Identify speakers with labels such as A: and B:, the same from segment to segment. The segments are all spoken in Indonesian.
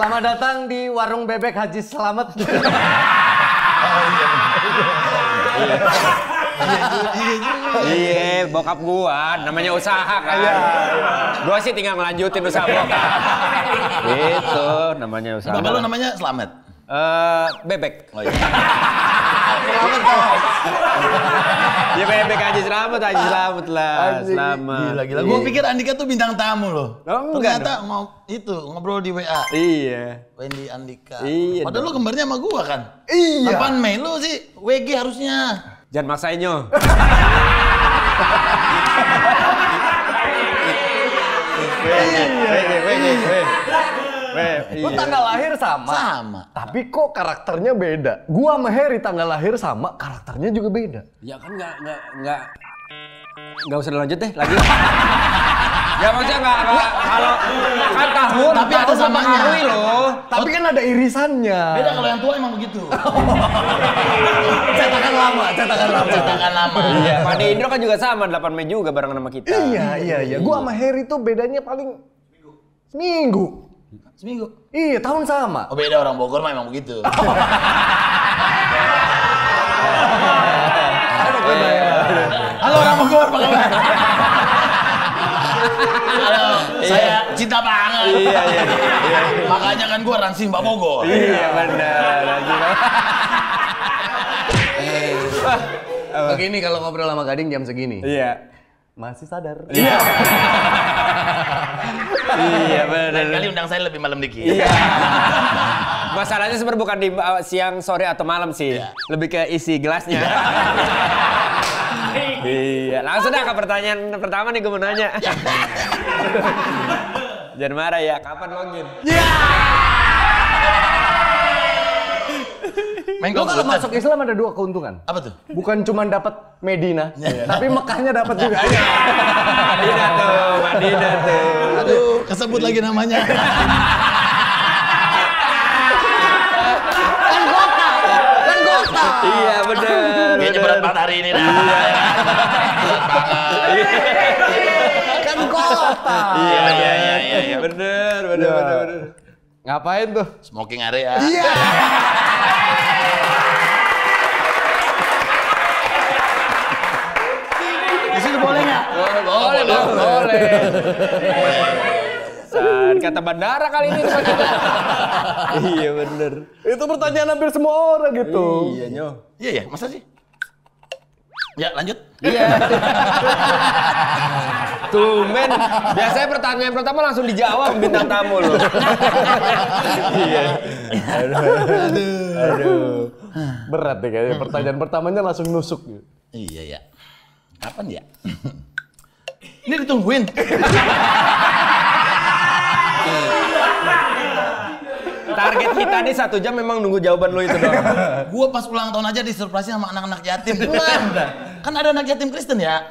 A: Selamat datang di warung bebek Haji Slamet.
B: Iya, bokap gua namanya usaha kan. Gua sih tinggal ngelanjutin usaha bokap. Itu namanya usaha.
C: Bapak lu namanya Slamet?
B: Bebek.
C: Oh iya.
A: Selamat kok.
B: Ya bebek Haji Slamet lah. Selamat.
C: Gila. Gua pikir Andika tuh bintang tamu loh.
B: Oh, enggak
C: ternyata ngobrol di WA.
B: Iya.
C: Wendy Andika.
B: Iya.
C: Padahal lu kembarnya sama gua kan?
A: Iya.
C: 8 Mei lu sih WG harusnya.
B: Jangan maksain nyo.
A: Lu tanggal lahir sama.
C: Sama.
A: Tapi kok karakternya beda. Gua sama Harry tanggal lahir sama, karakternya juga beda.
B: Ya kan nggak usah lanjut deh lagi. Ya maksudnya nggak kalau kan tahun
C: Tapi ada samanya
B: loh.
A: Tapi kan ada irisannya.
C: Beda kalau yang tua emang begitu.
A: Cetakan lama.
C: Cetakan lama.
B: Iya, Pak Indro kan juga sama 8 Mei juga barengan sama kita.
A: Iya. Gua sama Harry tuh bedanya paling seminggu. Iya, tahun sama.
C: Oh beda, orang Bogor mah emang begitu. Halo orang Bogor, apa kabar? Halo, saya cinta banget.
B: Iya.
C: Makanya kan gua ransi Mbak Bogor.
B: Iya benar.
A: Begini kalau ngobrol sama Gading jam segini.
B: Iya.
A: Masih sadar.
B: Iya. Iya benar.
C: Lain kali undang saya lebih malam dikit.
B: Iya. Masalahnya sebenarnya bukan di siang, sore atau malam sih.
C: Iya.
B: Lebih ke isi gelasnya. Iya, langsung dah ke pertanyaan pertama nih gue mau nanya. Jangan marah ya, kapan login?
A: Lo kalau masuk Islam ada 2 keuntungan.
C: Apa tuh?
A: Bukan cuma dapat Medina, tapi Mekahnya dapat juga.
B: Madinah tuh.
C: Aduh, kesebut lagi namanya.
A: Kan kota.
B: Iya bener.
C: Kayaknya berat banget hari ini dah. Berat banget.
A: Kan kota.
B: Iya. Bener.
A: Ngapain tuh?
C: Smoking area.
A: Iya.
C: Di sini boleh nggak?
B: Boleh. Kata bandara kali ini. Iya bener.
A: Itu pertanyaan hampir semua orang gitu.
B: Iya nyo.
C: Iya, masa sih? Ya, lanjut.
B: Iya. Tumben. Biasanya pertanyaan pertama langsung dijawab bintang tamu loh. Iya. Aduh.
A: Berat deh kayaknya pertanyaan pertamanya langsung nusuk gitu.
C: Iya ya. Kapan ya? Ini ditungguin.
B: Target kita nih 1 jam memang nunggu jawaban lo itu doang.
C: Gua pas ulang tahun aja disurprise sama anak-anak yatim. Kan ada anak yatim Kristen ya.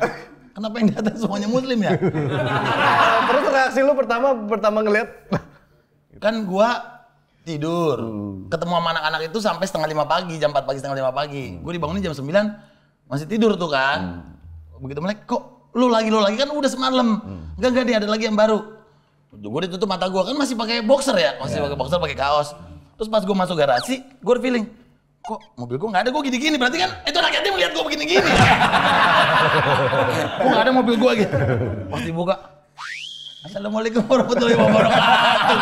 C: Kenapa yang datang semuanya Muslim ya?
A: Terus reaksi lu pertama ngeliat?
C: Kan gua tidur, ketemu sama anak-anak itu sampai 4:30 pagi, jam 4 pagi 4:30 pagi. Gue dibangunin jam 9, masih tidur tuh kan. Begitu melek, kok lu lagi kan udah semalam. Enggak nih, ada lagi yang baru. Gue ditutup mata gue kan masih pakai boxer ya, pakai boxer, pakai kaos. Terus pas gue masuk garasi, gue feeling, kok mobil gue nggak ada, gue gini-gini, berarti kan itu anak yatim lihat gue begini-gini. Kok nggak ada mobil gue gitu. Pas dibuka, Assalamualaikum warahmatullahi wabarakatuh.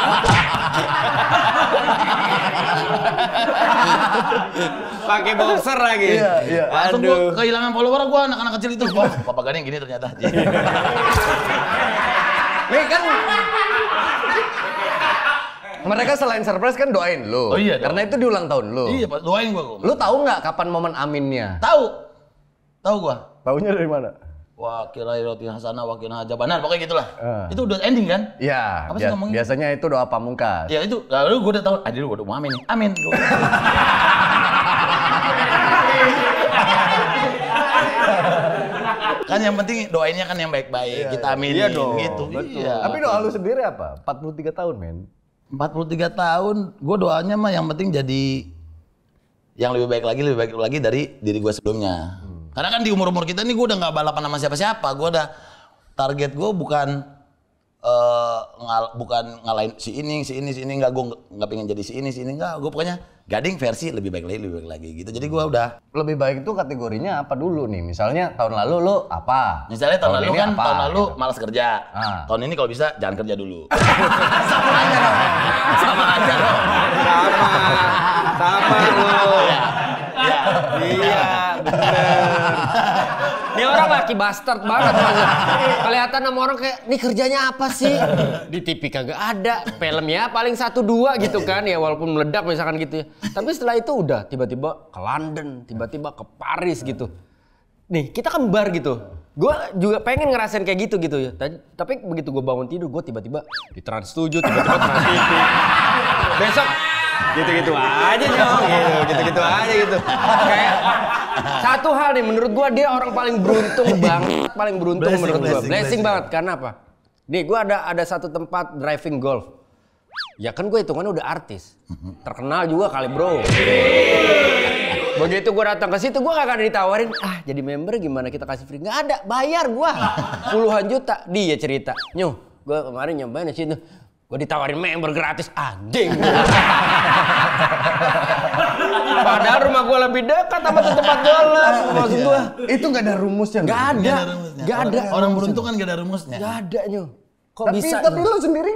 B: Pakai boxer lagi.
A: Iya.
C: Langsung gue kehilangan follower gue, anak-anak kecil itu. Wah, Papa Gading gini ternyata.
A: Nih kan mereka selain surprise kan doain lu.
C: Oh iya,
A: karena itu di ulang tahun lu.
C: Iya, Pak, doain gue kok.
A: Lu tahu nggak kapan momen aminnya?
C: Tahu gue.
A: Taunya dari mana?
C: Wa kira roti hasanah wa kina hajabanar, pokoknya gitulah. Itu udah ending kan?
A: Iya.
C: Apa sih ngomongnya?
A: Biasanya itu doa pamungkas.
C: Ya itu, lalu gue udah tahu. Dulu gue udah mau amin nih. Amin. Kan yang penting doainnya kan yang baik-baik. Kita aminin
A: Iya dong,
C: gitu.
A: betul.
C: Iya.
A: Tapi doa lu sendiri apa? 43 tahun, men.
C: 43 tahun, gue doanya mah yang penting jadi yang lebih baik lagi dari diri gue sebelumnya. Karena kan di umur-umur kita nih gue udah nggak balapan sama siapa-siapa. Gue udah target gue bukan bukan ngalahin si ini enggak, gue nggak pengen jadi si ini enggak, gue pokoknya Gading versi lebih baik lagi gitu. Jadi gue udah
A: lebih baik itu kategorinya apa dulu nih? Misalnya tahun lalu lu apa?
C: Misalnya tahun lalu kan, tahun lalu
A: gitu.
C: malas kerja. Tahun ini kalau bisa jangan kerja dulu.
B: Sama lu. Iya, bener. Ini orang laki bastard banget. Kelihatan sama orang kayak, nih kerjanya apa sih? Di TV kagak ada. Filmnya paling 1-2 gitu kan. Ya walaupun meledak misalkan gitu ya. Tapi setelah itu udah tiba-tiba ke London, tiba-tiba ke Paris gitu. Nih kita kan bar gitu. Gue juga pengen ngerasain kayak gitu ya. Tapi begitu gue bangun tidur, gue tiba-tiba di Trans 7, tiba-tiba Trans TV. Besok gitu-gitu aja nyong, gitu-gitu aja gitu. Kayak satu hal nih menurut gua dia orang paling beruntung banget, paling beruntung menurut gua. Blessing banget. Karena apa? Nih gua ada satu tempat driving golf. Ya kan gua hitungannya udah artis. Terkenal juga kali, bro. Begitu gua datang ke situ gua gak ada ditawarin, jadi member gimana kita kasih free. Nggak ada, bayar gua puluhan juta. Dia cerita, "Nyuh, gua kemarin nyobain di situ. Gue ditawarin member gratis, anjing." Padahal rumah gue lebih dekat sama tempat golf. Maksud gue,
A: itu nggak ada rumusnya.
B: Nggak ada.
C: Orang beruntung kan nggak ada rumusnya.
B: Nggak ada Nyuh. Kok
A: Tapi
B: bisa?
A: tapi lo sendiri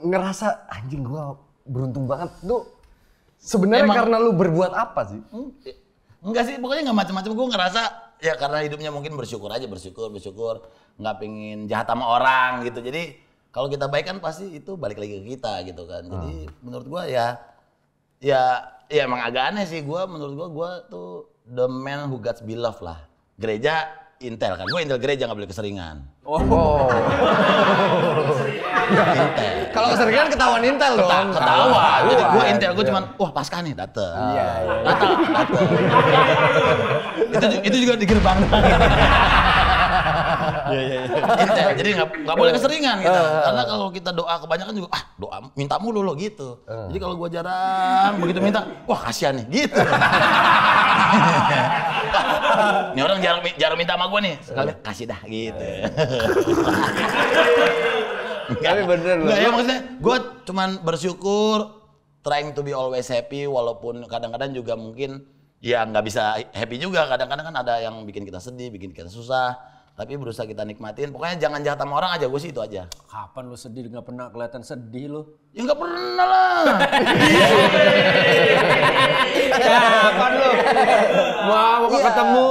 A: ngerasa anjing gue beruntung banget tuh. Sebenarnya karena lu berbuat apa sih?
C: Enggak sih, pokoknya nggak macam-macam. Gue ngerasa ya karena hidupnya mungkin bersyukur, nggak pengen jahat sama orang gitu. Jadi kalau kita baik kan pasti itu balik lagi ke kita gitu kan. Jadi menurut gua ya emang agak aneh sih. Menurut gua tuh the man who God's beloved lah. Gereja Intel kan. Gua Intel gereja nggak boleh keseringan. Intel.
A: Kalau keseringan ketahuan Intel dong.
C: Ketawa. Jadi gua Intel, gua cuman wah Paskah nih dateng. Dateng. Itu juga di gerbang. Intel. Jadi nggak boleh keseringan gitu. Karena kalau kita doa kebanyakan juga doa minta mulu lo gitu. Jadi kalau gua jarang begitu minta, wah kasihan nih gitu. Ini orang jarang minta sama gua nih. Sekali kasih dah gitu.
A: Tapi bener loh.
C: Ya maksudnya gua cuman bersyukur, trying to be always happy walaupun kadang-kadang juga mungkin ya nggak bisa happy juga. Kadang-kadang kan ada yang bikin kita sedih, bikin kita susah. Tapi berusaha kita nikmatin. Pokoknya jangan jahat sama orang aja, gue sih itu aja.
B: Kapan lu sedih? Nggak pernah kelihatan sedih lu.
C: Ya nggak pernah lah.
B: Kapan lu? Mau ketemu,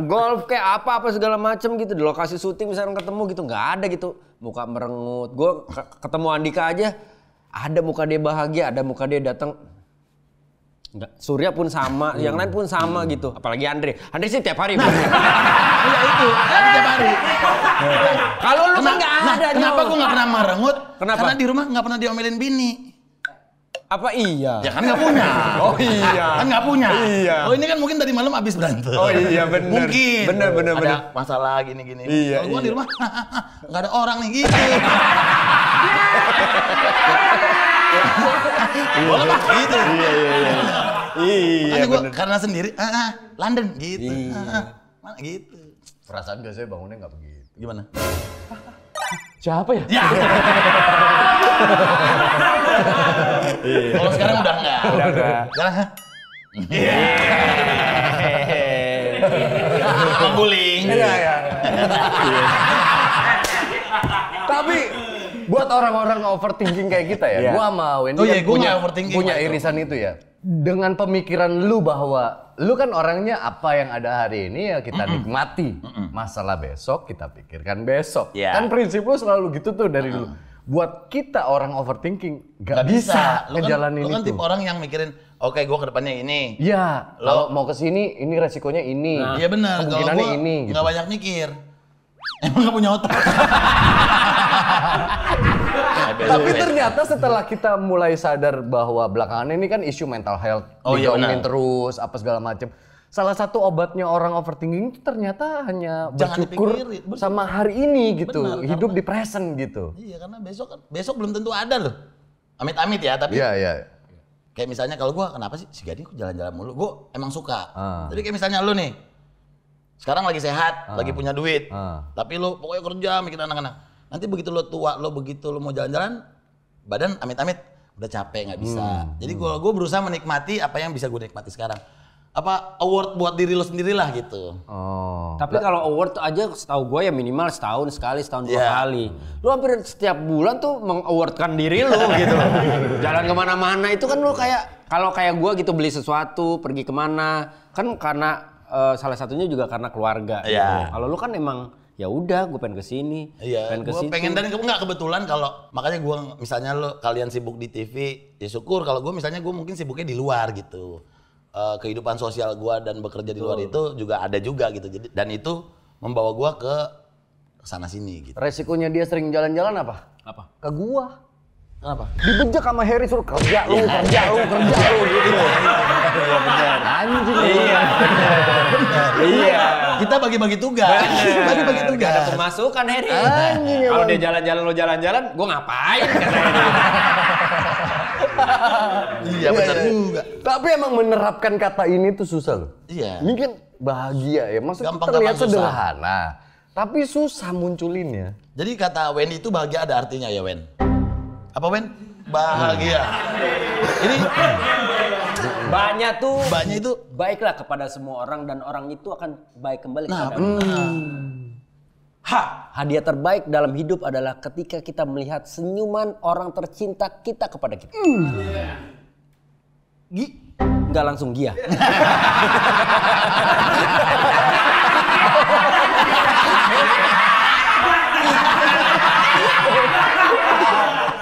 B: golf kayak apa segala macem gitu. Di lokasi syuting misalnya ketemu gitu, nggak ada gitu. Muka merengut. Gue ketemu Andika aja, ada muka dia bahagia, ada muka dia datang. Enggak, Surya pun sama, yang lain pun sama gitu. Apalagi Andre sih tiap hari.
C: Iya itu, tiap hari.
B: Kalau lu kan nggak ada.
C: Kenapa gue nggak pernah merengut?
B: Kenapa?
C: Karena di rumah nggak pernah diomelin bini.
B: Apa iya?
C: Ya kan nggak punya.
B: Oh iya.
C: Kan nggak punya.
B: Iya.
C: Oh ini kan mungkin tadi malam abis berantem.
B: Oh iya benar.
C: Mungkin.
B: Benar.
C: Ada masalah gini-gini.
B: Iya,
C: kalau gue di rumah nggak ada orang nih gitu. Boleh pak gitu.
B: Iya.
C: Gue karena sendiri, London gitu. Mana gitu.
A: Perasaan biasanya bangunnya nggak begitu.
C: Gimana?
A: Siapa ya?
C: Kalau sekarang udah enggak. Sekarang bullying.
A: Iya. Tapi buat orang-orang overthinking kayak kita ya, gua sama Wendy punya irisan itu ya. Dengan pemikiran lu bahwa lu kan orangnya apa yang ada hari ini ya kita nikmati. Masalah besok kita pikirkan besok.
C: Yeah.
A: Kan prinsip lu selalu gitu tuh dari dulu. Buat kita orang overthinking gak bisa ngejalanin
C: itu. Lu kan tipe orang yang mikirin, oke gua ke depannya ini.
A: Iya, kalau mau ke sini ini resikonya ini.
C: Iya benar, kalau gua
A: ini
C: nggak banyak mikir. Emang nggak punya otak.
A: Tapi ternyata setelah kita mulai sadar bahwa belakangan ini kan isu mental health diomongin terus apa segala macam. Salah satu obatnya orang overthinking itu ternyata hanya bersyukur sama hari ini gitu, hidup di present gitu.
C: Iya karena besok belum tentu ada loh. Amit-amit ya tapi.
A: Iya.
C: Kayak misalnya kalau gua kenapa sih si Gading kok jalan-jalan mulu? Gua emang suka. Tapi kayak misalnya lu nih. Sekarang lagi sehat, lagi punya duit. Tapi lu pokoknya kerja mikirin anak-anak. Nanti begitu lo tua, begitu lo mau jalan-jalan, badan amit-amit udah capek nggak bisa. Jadi gue berusaha menikmati apa yang bisa gue nikmati sekarang. Apa award buat diri lo sendirilah gitu.
B: Tapi kalau award aja setahu gue ya minimal setahun sekali, setahun 2 kali. Lu hampir setiap bulan tuh meng-awardkan diri lu gitu. Jalan kemana-mana itu kan lu kayak, kalau kayak gue gitu beli sesuatu, pergi kemana, kan karena salah satunya juga karena keluarga. Gitu. Kalau lu kan emang ya udah gue pengen kesini, pengen
C: gue pengen, dan nggak kebetulan kalau makanya gue misalnya lo kalian sibuk di TV, ya syukur. Kalau gue misalnya gue mungkin sibuknya di luar gitu. Kehidupan sosial gua dan bekerja di luar itu juga ada juga gitu. Jadi dan itu membawa gua ke sana sini gitu.
A: Resikonya dia sering jalan-jalan apa?
C: Apa?
A: Ke gua.
C: Kenapa?
A: Dibejek sama Harry suruh kerja lu gitu.
C: Iya benar.
A: Anjing.
B: Iya.
C: Kita bagi-bagi tugas. Bagi-bagi tugas.
B: Gak ada pemasukan Harry. Kalau dia jalan-jalan lo jalan-jalan, gua ngapain kata Harry.
C: Iya benar juga.
A: Tapi emang menerapkan kata ini tuh susah loh.
C: Iya.
A: Ini kan bahagia ya, maksudnya
C: Gampang,
A: terlihat
C: susah.
A: sederhana. Tapi susah munculinnya.
C: Jadi kata Wen itu bahagia ada artinya ya Wen. Apa Wen? Bahagia. Ini
B: Banyak tuh.
C: banyak itu.
B: Baiklah kepada semua orang dan orang itu akan baik kembali
C: Nah,
B: kepada hadiah terbaik dalam hidup adalah ketika kita melihat senyuman orang tercinta kita kepada kita. Nggak langsung Gia.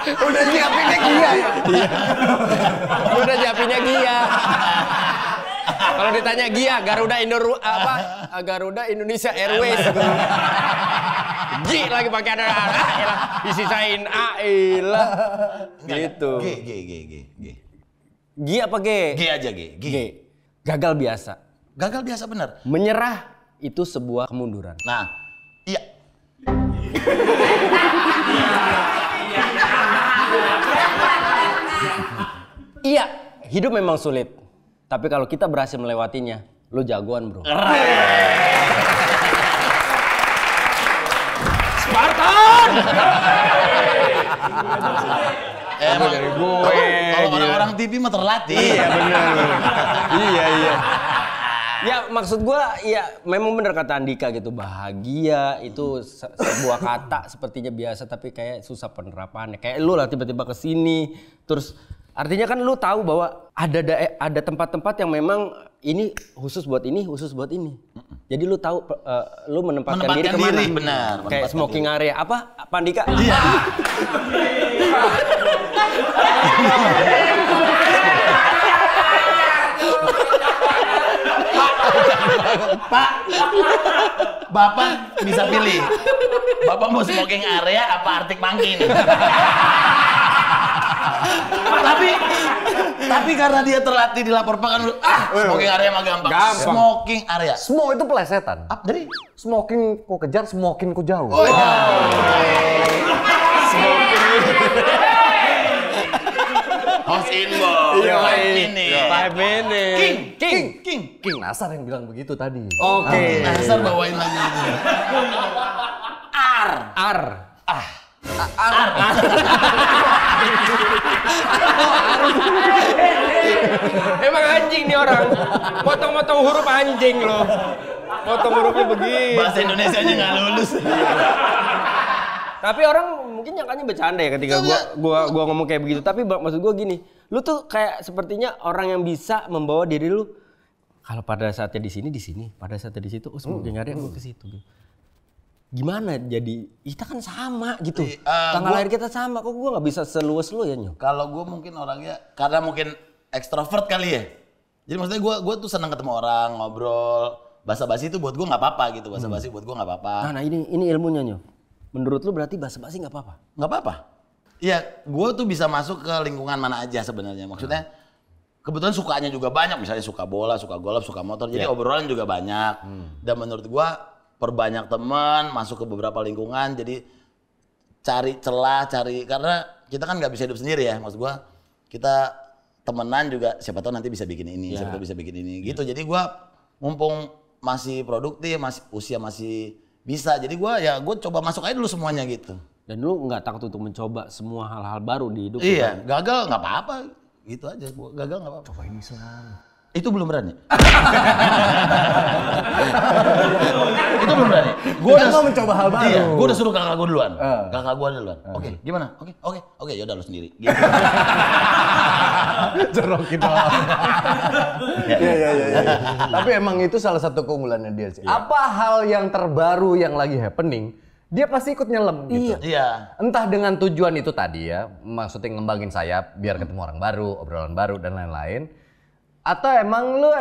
A: Udah nyiapinnya Gia ya?
B: Udah nyiapinnya Gia. Kalau ditanya Gia, Garuda Indonesia Airways. G lagi pakai ada disisain Ailah. Gitu.
C: G.
B: G apa G?
C: G aja G.
B: G. Gagal biasa.
C: Gagal biasa benar.
B: Menyerah itu sebuah kemunduran.
C: Nah, iya.
B: Iya, hidup memang sulit. Tapi kalau kita berhasil melewatinya, lo jagoan bro. Spartan!
C: Emang kalau orang-orang TV mah terlatih.
B: Iya benar. Iya. Ya maksud gua ya memang benar kata Andika gitu, bahagia itu sebuah kata sepertinya biasa tapi kayak susah penerapannya. Kayak lu lah tiba-tiba kesini terus artinya kan lu tahu bahwa ada tempat-tempat yang memang ini khusus buat ini. Jadi lu tahu lu menempatkan diri kemana?
C: Benar.
B: Kayak smoking area apa Andika?
C: Iya. Pak, Bapak bisa pilih. Bapak mau smoking area apa Arctic Monkey nih? Tapi karena dia terlatih di lapor pakan, smoking area mah gampang. Smoking area.
A: Smo itu pelesetan.
C: Jadi
A: Smoking ku kejar, smoking ku jauh.
C: House inbox. 5 minute.
A: King Nasar yang bilang begitu tadi.
B: Oke.
C: Nasar bawain lagi.
B: Ar. Emang anjing nih orang. Potong-potong huruf anjing loh. Potong hurufnya begini.
C: Bahasa Indonesianya nggak lulus.
B: Tapi orang mungkin nyangkanya bercanda ya ketika gua ngomong kayak begitu. Tapi maksud gua gini, lu tuh kayak sepertinya orang yang bisa membawa diri lu kalau pada saatnya di sini, pada saatnya di situ, smoking area gua ke situ. Gimana jadi kita kan sama gitu. Tanggal lahir kita sama, kok gua nggak bisa seluas lu ya Nyo?
C: Kalau gue mungkin orangnya karena mungkin ekstrovert kali ya. Jadi maksudnya gue tuh senang ketemu orang, ngobrol, basa-basi itu buat gue nggak apa-apa gitu. Basa-basi buat gue nggak apa-apa.
B: Nah ini ilmunya Nyo. Menurut lu berarti basa-basi nggak apa-apa?
C: Nggak apa-apa. Iya, gue tuh bisa masuk ke lingkungan mana aja sebenarnya. Maksudnya kebetulan sukanya juga banyak. Misalnya suka bola, suka golf, suka motor. Jadi obrolan juga banyak. Dan menurut gue perbanyak teman, masuk ke beberapa lingkungan. Jadi cari celah, karena kita kan nggak bisa hidup sendiri ya. Maksud gue kita temenan juga siapa tahu nanti bisa bikin ini, siapa tahu bisa bikin ini. Gitu. Jadi gue mumpung masih produktif, usia masih bisa. Jadi gue coba masuk aja dulu semuanya gitu.
B: Dan lu nggak takut untuk mencoba semua hal-hal baru di hidup?
C: Iya, gagal nggak apa-apa. Gitu aja, gua gagal nggak apa-apa.
A: Cobain Islam.
C: Itu belum berani. Itu belum berani.
A: Gua udah mau mencoba hal baru.
C: Iya, gua udah suruh kakak gua duluan. Kakak gua duluan. Oke, gimana? Oke, ya udah lu sendiri. Gitu.
A: Cerokin doang. Iya. Tapi emang itu salah satu keunggulannya dia sih. Apa hal yang terbaru yang lagi happening, dia pasti ikut nyelam gitu.
C: Iya.
A: Entah dengan tujuan itu tadi ya, maksudnya ngembangin sayap biar ketemu orang baru, obrolan baru dan lain-lain. Atau emang lu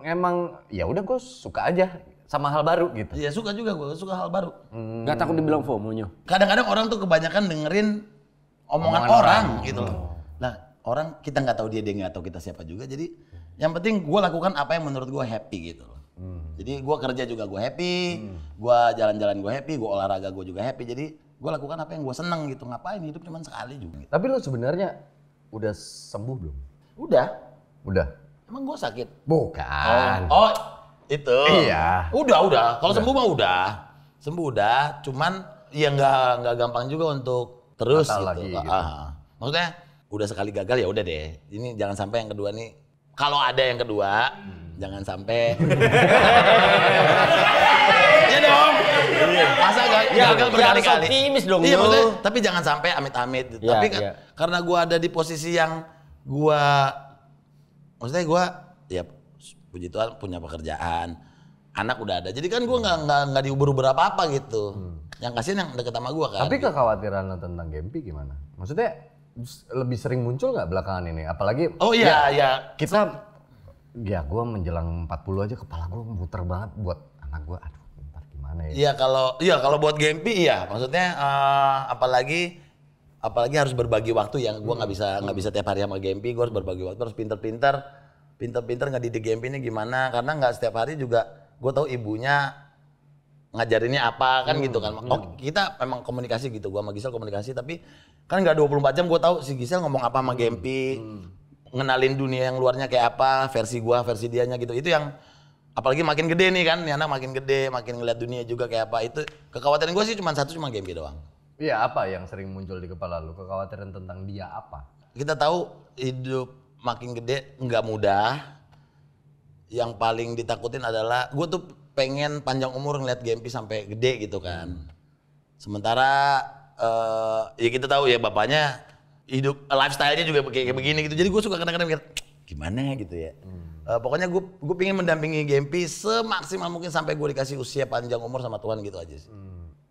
A: emang ya udah gue suka aja sama hal baru gitu.
C: Iya, suka juga gue, suka hal baru.
B: Nggak takut dibilang FOMO-nya?
C: Kadang-kadang orang tuh kebanyakan dengerin omongan orang gitu loh. Nah, orang kita nggak tahu dia nggak tahu kita siapa juga. Jadi yang penting gue lakukan apa yang menurut gue happy gitu loh. Jadi gue kerja juga gue happy, gue jalan-jalan gue happy, gue olahraga gue juga happy. Jadi gue lakukan apa yang gue seneng gitu. Ngapain hidup cuma sekali juga.
A: Tapi lu sebenarnya udah sembuh belum? Udah.
C: Emang gue sakit?
A: Bukan.
C: Oh itu.
A: Iya.
C: Udah. Kalau sembuh mah udah. Sembuh udah. Cuman ya nggak gampang juga untuk terus gitu.
A: Lagi, gitu.
C: Maksudnya udah sekali gagal ya udah deh. Ini jangan sampai yang kedua nih. Kalau ada yang kedua, jangan sampai. Iya dong. Masa gagal berkali-kali.
B: Optimis dong.
C: Iya maksudnya. Tapi jangan sampai amit-amit.
B: Ya,
C: tapi
B: ya.
C: karena gue ada di posisi yang maksudnya gue ya puji Tuhan punya pekerjaan, anak udah ada. Jadi kan gue nggak diuber-uber apa-apa gitu. Yang kasihan yang deket sama gue kan.
A: Tapi kekhawatiran lo tentang Gempi gimana? Maksudnya lebih sering muncul nggak belakangan ini? Apalagi
C: ya.
A: Kita ya gue menjelang 40 aja kepala gue muter banget buat anak gue. Aduh, ntar gimana ya?
C: Kalau buat Gempi iya. Maksudnya apalagi harus berbagi waktu yang gue nggak bisa tiap hari sama Gempi. Gue harus berbagi waktu, harus pinter-pinter ngedidik Gempi ini gimana, karena nggak setiap hari juga gue tahu ibunya ngajarinnya apa kan gitu kan. Kita memang komunikasi gitu, gue sama Gisel komunikasi, tapi kan nggak 24 jam gue tahu si Gisel ngomong apa sama Gempi, ngenalin dunia yang luarnya kayak apa, versi gue versi dianya gitu. Itu yang apalagi makin gede nih kan, nih anak makin gede, makin ngeliat dunia juga kayak apa. Itu kekhawatiran gue sih cuma Gempi doang.
A: Iya, apa yang sering muncul di kepala lu? Kekhawatiran tentang dia apa?
C: Kita tahu hidup makin gede nggak mudah. Yang paling ditakutin adalah gue tuh pengen panjang umur ngeliat Gempi sampai gede gitu kan. Sementara ya kita tahu ya bapaknya hidup lifestyle-nya juga kayak begini gitu. Jadi gue suka kadang-kadang mikir gimana gitu ya. Pokoknya gue pengen mendampingi Gempi semaksimal mungkin sampai gue dikasih usia panjang umur sama Tuhan gitu aja sih.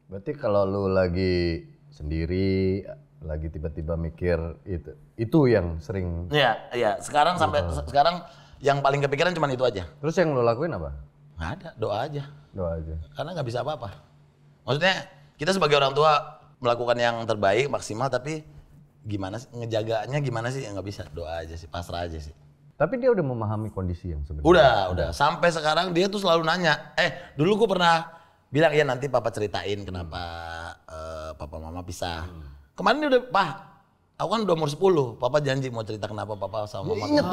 A: Berarti kalau lu lagi sendiri, lagi tiba-tiba mikir itu yang sering.
C: Iya. Sekarang yang paling kepikiran cuma itu aja.
A: Terus yang lu lakuin apa?
C: Nggak ada, doa aja. Karena nggak bisa apa-apa. Maksudnya kita sebagai orang tua melakukan yang terbaik maksimal, tapi gimana sih ngejaganya gimana sih? Nggak bisa, doa aja sih, pasrah aja sih.
A: Tapi dia udah memahami kondisi yang sebenarnya.
C: Udah. Sampai sekarang dia tuh selalu nanya. Dulu gue pernah bilang ya nanti papa ceritain kenapa papa mama pisah. Kemarin dia udah, Pak, aku kan udah umur 10, papa janji mau cerita kenapa papa sama mama. Ingat.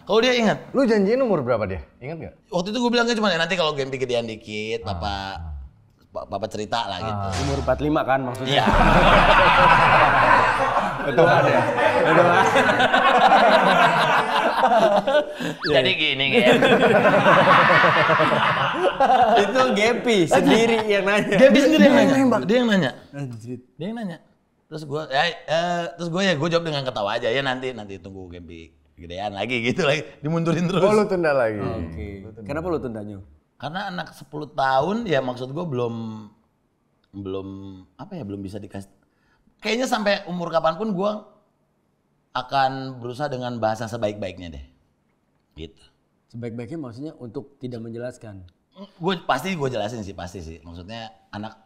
C: Kalau dia ingat.
A: Lu janjiin umur berapa dia? Ingat gak?
C: Waktu itu gue bilangnya cuma nanti kalau Gempi gedean dikit, papa cerita lah gitu.
B: Umur 45 kan maksudnya?
C: Iya.
B: Betul ada.
C: Jadi gini kan.
B: Itu Gempi sendiri yang nanya.
C: Gempi sendiri yang nanya. Dia yang nanya. Terus gue jawab dengan ketawa aja ya nanti tunggu Gempi gedean lagi gitu lagi, dimundurin terus.
A: Oh, lu tunda lagi.
B: Oke. Kenapa lu tundanya?
C: Karena anak 10 tahun ya maksud gue belum bisa dikasih. Kayaknya sampai umur kapanpun gue akan berusaha dengan bahasa sebaik-baiknya deh. Gitu.
B: Sebaik-baiknya maksudnya untuk tidak menjelaskan.
C: Pasti gue jelasin sih, pasti sih. Maksudnya anak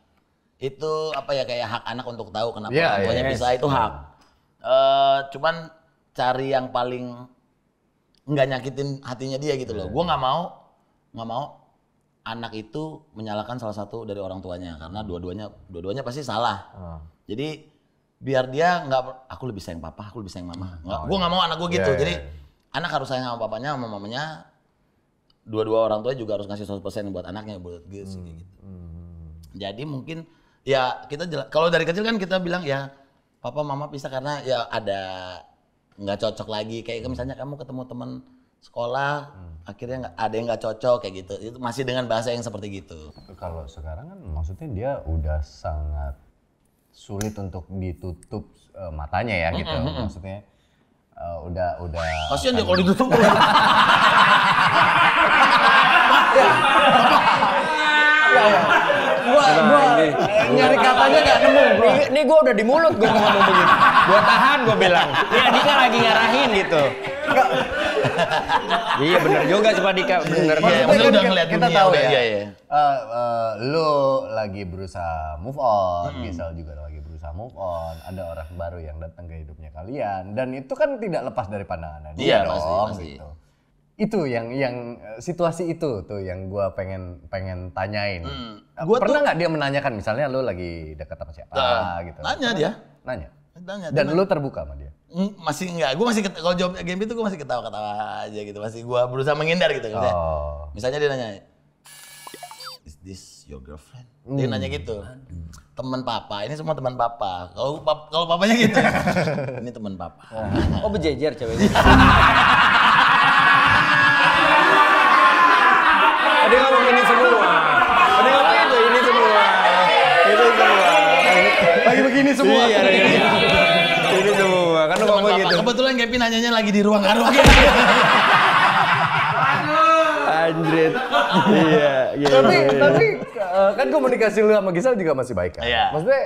C: itu kayak hak anak untuk tahu kenapa orang tuanya pisah itu hak. Cuman cari yang paling nggak nyakitin hatinya dia gitu loh. Gue nggak mau anak itu menyalahkan salah satu dari orang tuanya karena dua-duanya pasti salah. Jadi biar dia nggak, aku lebih sayang papa, aku lebih sayang mama. Gue nggak mau anak gue gitu. Jadi anak harus sayang sama papanya, sama mamanya. Dua-dua orang tua juga harus ngasih 100% buat anaknya, buat gitu. Jadi mungkin ya kita kalau dari kecil kan kita bilang ya papa mama pisah karena ya ada nggak cocok lagi. Kayak misalnya kamu ketemu teman sekolah, akhirnya ada yang nggak cocok kayak gitu. Itu masih dengan bahasa yang seperti gitu.
A: Kalau sekarang kan maksudnya dia udah sangat sulit untuk ditutup matanya ya gitu. Maksudnya udah.
C: Kasian dia kalau ditutup.
A: Gua nyari katanya nggak nemu, bro.
B: Ini gua udah di mulut gua ngomong begitu. Gua tahan, gua bilang. Ini Dika lagi ngarahin gitu. Iya bener juga sih Pak Dika, bener.
C: Maksudnya udah ngeliat
A: kita
C: dunia,
A: tahu
C: udah,
A: ya.
C: iya.
A: Lu lagi berusaha move on, Gisel juga lagi berusaha move on. Ada orang baru yang datang ke hidupnya kalian, dan itu kan tidak lepas dari pandangannya dia dong.
C: Pasti.
A: Gitu. Itu yang situasi itu tuh yang gua pengen tanyain. Pernah nggak dia menanyakan misalnya lu lagi dekat sama siapa gitu?
C: Nanya dia.
A: Nanya.
C: Tanya,
A: Dan lu terbuka sama dia?
C: Masih enggak, gue masih kalau jawab game itu gue masih ketawa-ketawa aja gitu, masih gue berusaha menghindar gitu. Misalnya dia nanya, is this your girlfriend? Dia nanya gitu, teman papa, ini semua teman papa. Kalau papanya gitu, ini teman papa.
B: Oh berjejer ceweknya. Dia ngomong ini semua. Dia ngomong ini semua. Itu semua.
A: Lagi begini semua.
B: Iya, ini semua. Kan lu ngomong gitu.
C: Kebetulan Kevin nanyanya lagi di ruang karaoke.
B: Anjrit. Iya.
A: Tapi kan komunikasi lu sama Gisel juga masih baik kan?
C: Iya.
A: Maksudnya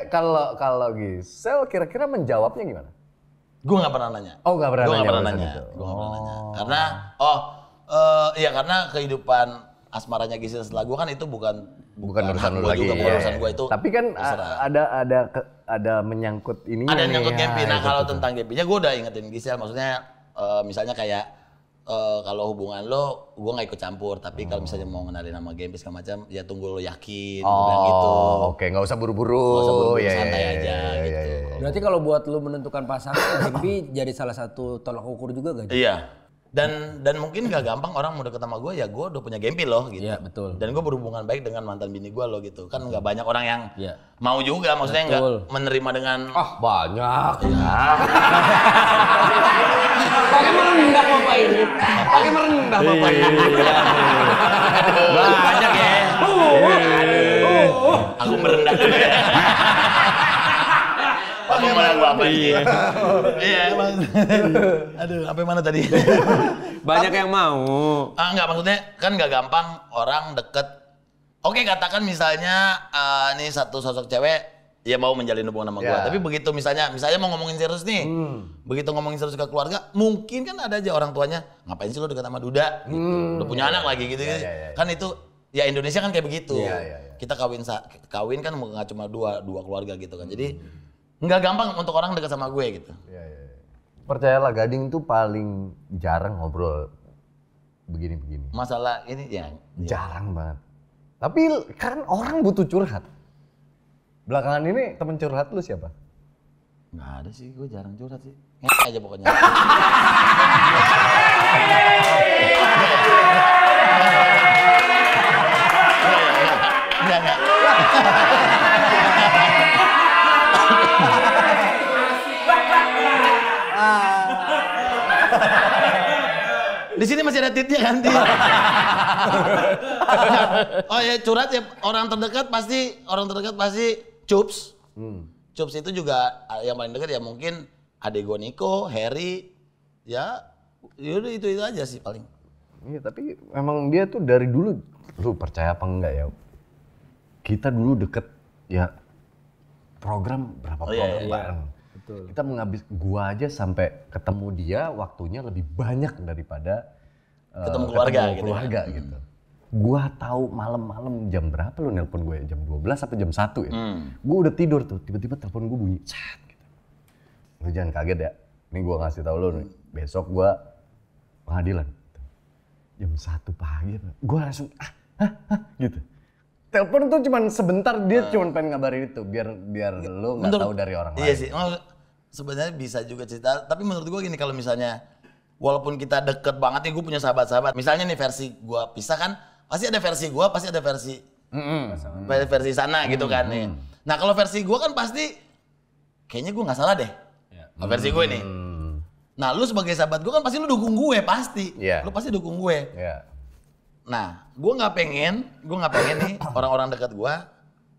A: kalau Gisel kira-kira menjawabnya gimana?
C: Gue nggak pernah nanya.
A: Oh nggak pernah nanya.
C: Gue nggak pernah nanya. Karena karena kehidupan asmaranya Gisel setelah gue kan itu bukan
A: urusan lu lagi.
C: Bukan urusan gue itu.
A: Tapi kan ada menyangkut ini.
C: Ada yang nyangkut Gempi. Nah kalau tentang Gempinya gue udah ingetin Gisel. Maksudnya misalnya kayak kalau hubungan lo, gue nggak ikut campur. Tapi kalau misalnya mau ngenalin nama Gempi segala macam, ya tunggu lo yakin. Gue bilang gitu.
A: Oke, nggak usah buru-buru.
C: Santai aja gitu.
B: Berarti kalau buat lu menentukan pasangan, Gempi jadi salah satu tolak ukur juga gak?
C: Iya. Dan mungkin gak gampang orang mau deket sama gue, ya gue udah punya Gempi loh gitu.
B: Iya betul.
C: Dan gue berhubungan baik dengan mantan bini gue loh gitu. Kan gak banyak orang yang mau juga, maksudnya gak menerima dengan...
A: Banyak.
B: Pakai merendah bapak ini. Pakai merendah bapak ini.
C: Banyak ya. Aku merendah dulu ya. Pakai mana gua apa ini? Iya, Mas. Aduh, sampai mana tadi?
B: Banyak yang mau.
C: Enggak, maksudnya kan enggak gampang orang deket. Oke, katakan misalnya nih satu sosok cewek ya mau menjalin hubungan sama gua. Tapi begitu misalnya mau ngomongin serius nih. Begitu ngomongin serius ke keluarga, mungkin kan ada aja orang tuanya, ngapain sih lo deket sama Duda? Gitu. Udah punya anak lagi gitu. Kan itu ya Indonesia kan kayak begitu. Kita kawin kan nggak cuma dua keluarga gitu kan. Jadi nggak gampang untuk orang dekat sama gue gitu.
A: Percayalah Gading tuh paling jarang ngobrol begini-begini.
C: Masalah ini ya
A: jarang banget. Tapi kan orang butuh curhat. Belakangan ini temen curhat lu siapa?
C: Nggak ada sih, gue jarang curhat sih. Nggak aja pokoknya. Enggak. Di sini masih ada titnya kan? Oh ya curhat ya orang terdekat pasti Cups. Cups itu juga yang paling dekat ya mungkin adek gue Niko, Harry, ya udah itu aja sih paling.
A: Iya tapi emang dia tuh dari dulu, lu percaya apa enggak ya? Kita dulu deket ya program berapa program bareng. Betul. Kita menghabis gua aja sampai ketemu dia waktunya lebih banyak daripada
C: ketemu keluarga
A: gitu. Gua tahu malam-malam jam berapa lu nelpon gue ya? Jam 12 sampai jam 1 ya. Gua udah tidur tuh, tiba-tiba telepon gua bunyi. Cet gitu. Lu jangan kaget ya. Ini gua ngasih tahu lu nih. Besok gua pengadilan. Jam 1 pagi gua langsung gitu. Telepon tuh cuman sebentar, dia cuman pengen ngabarin itu biar lu nggak tahu dari orang lain.
C: Iya sih, sebenarnya bisa juga cerita. Tapi menurut gue gini, kalau misalnya walaupun kita deket banget nih, gue punya sahabat-sahabat. Misalnya nih versi gue pisah kan, pasti ada versi gue, pasti ada versi versi sana gitu kan nih. Nah kalau versi gue kan pasti, kayaknya gue nggak salah deh. Versi gue nih. Nah lu sebagai sahabat gue kan pasti lu dukung gue pasti. Lu pasti dukung gue. Nah gue nggak pengen nih orang-orang dekat gue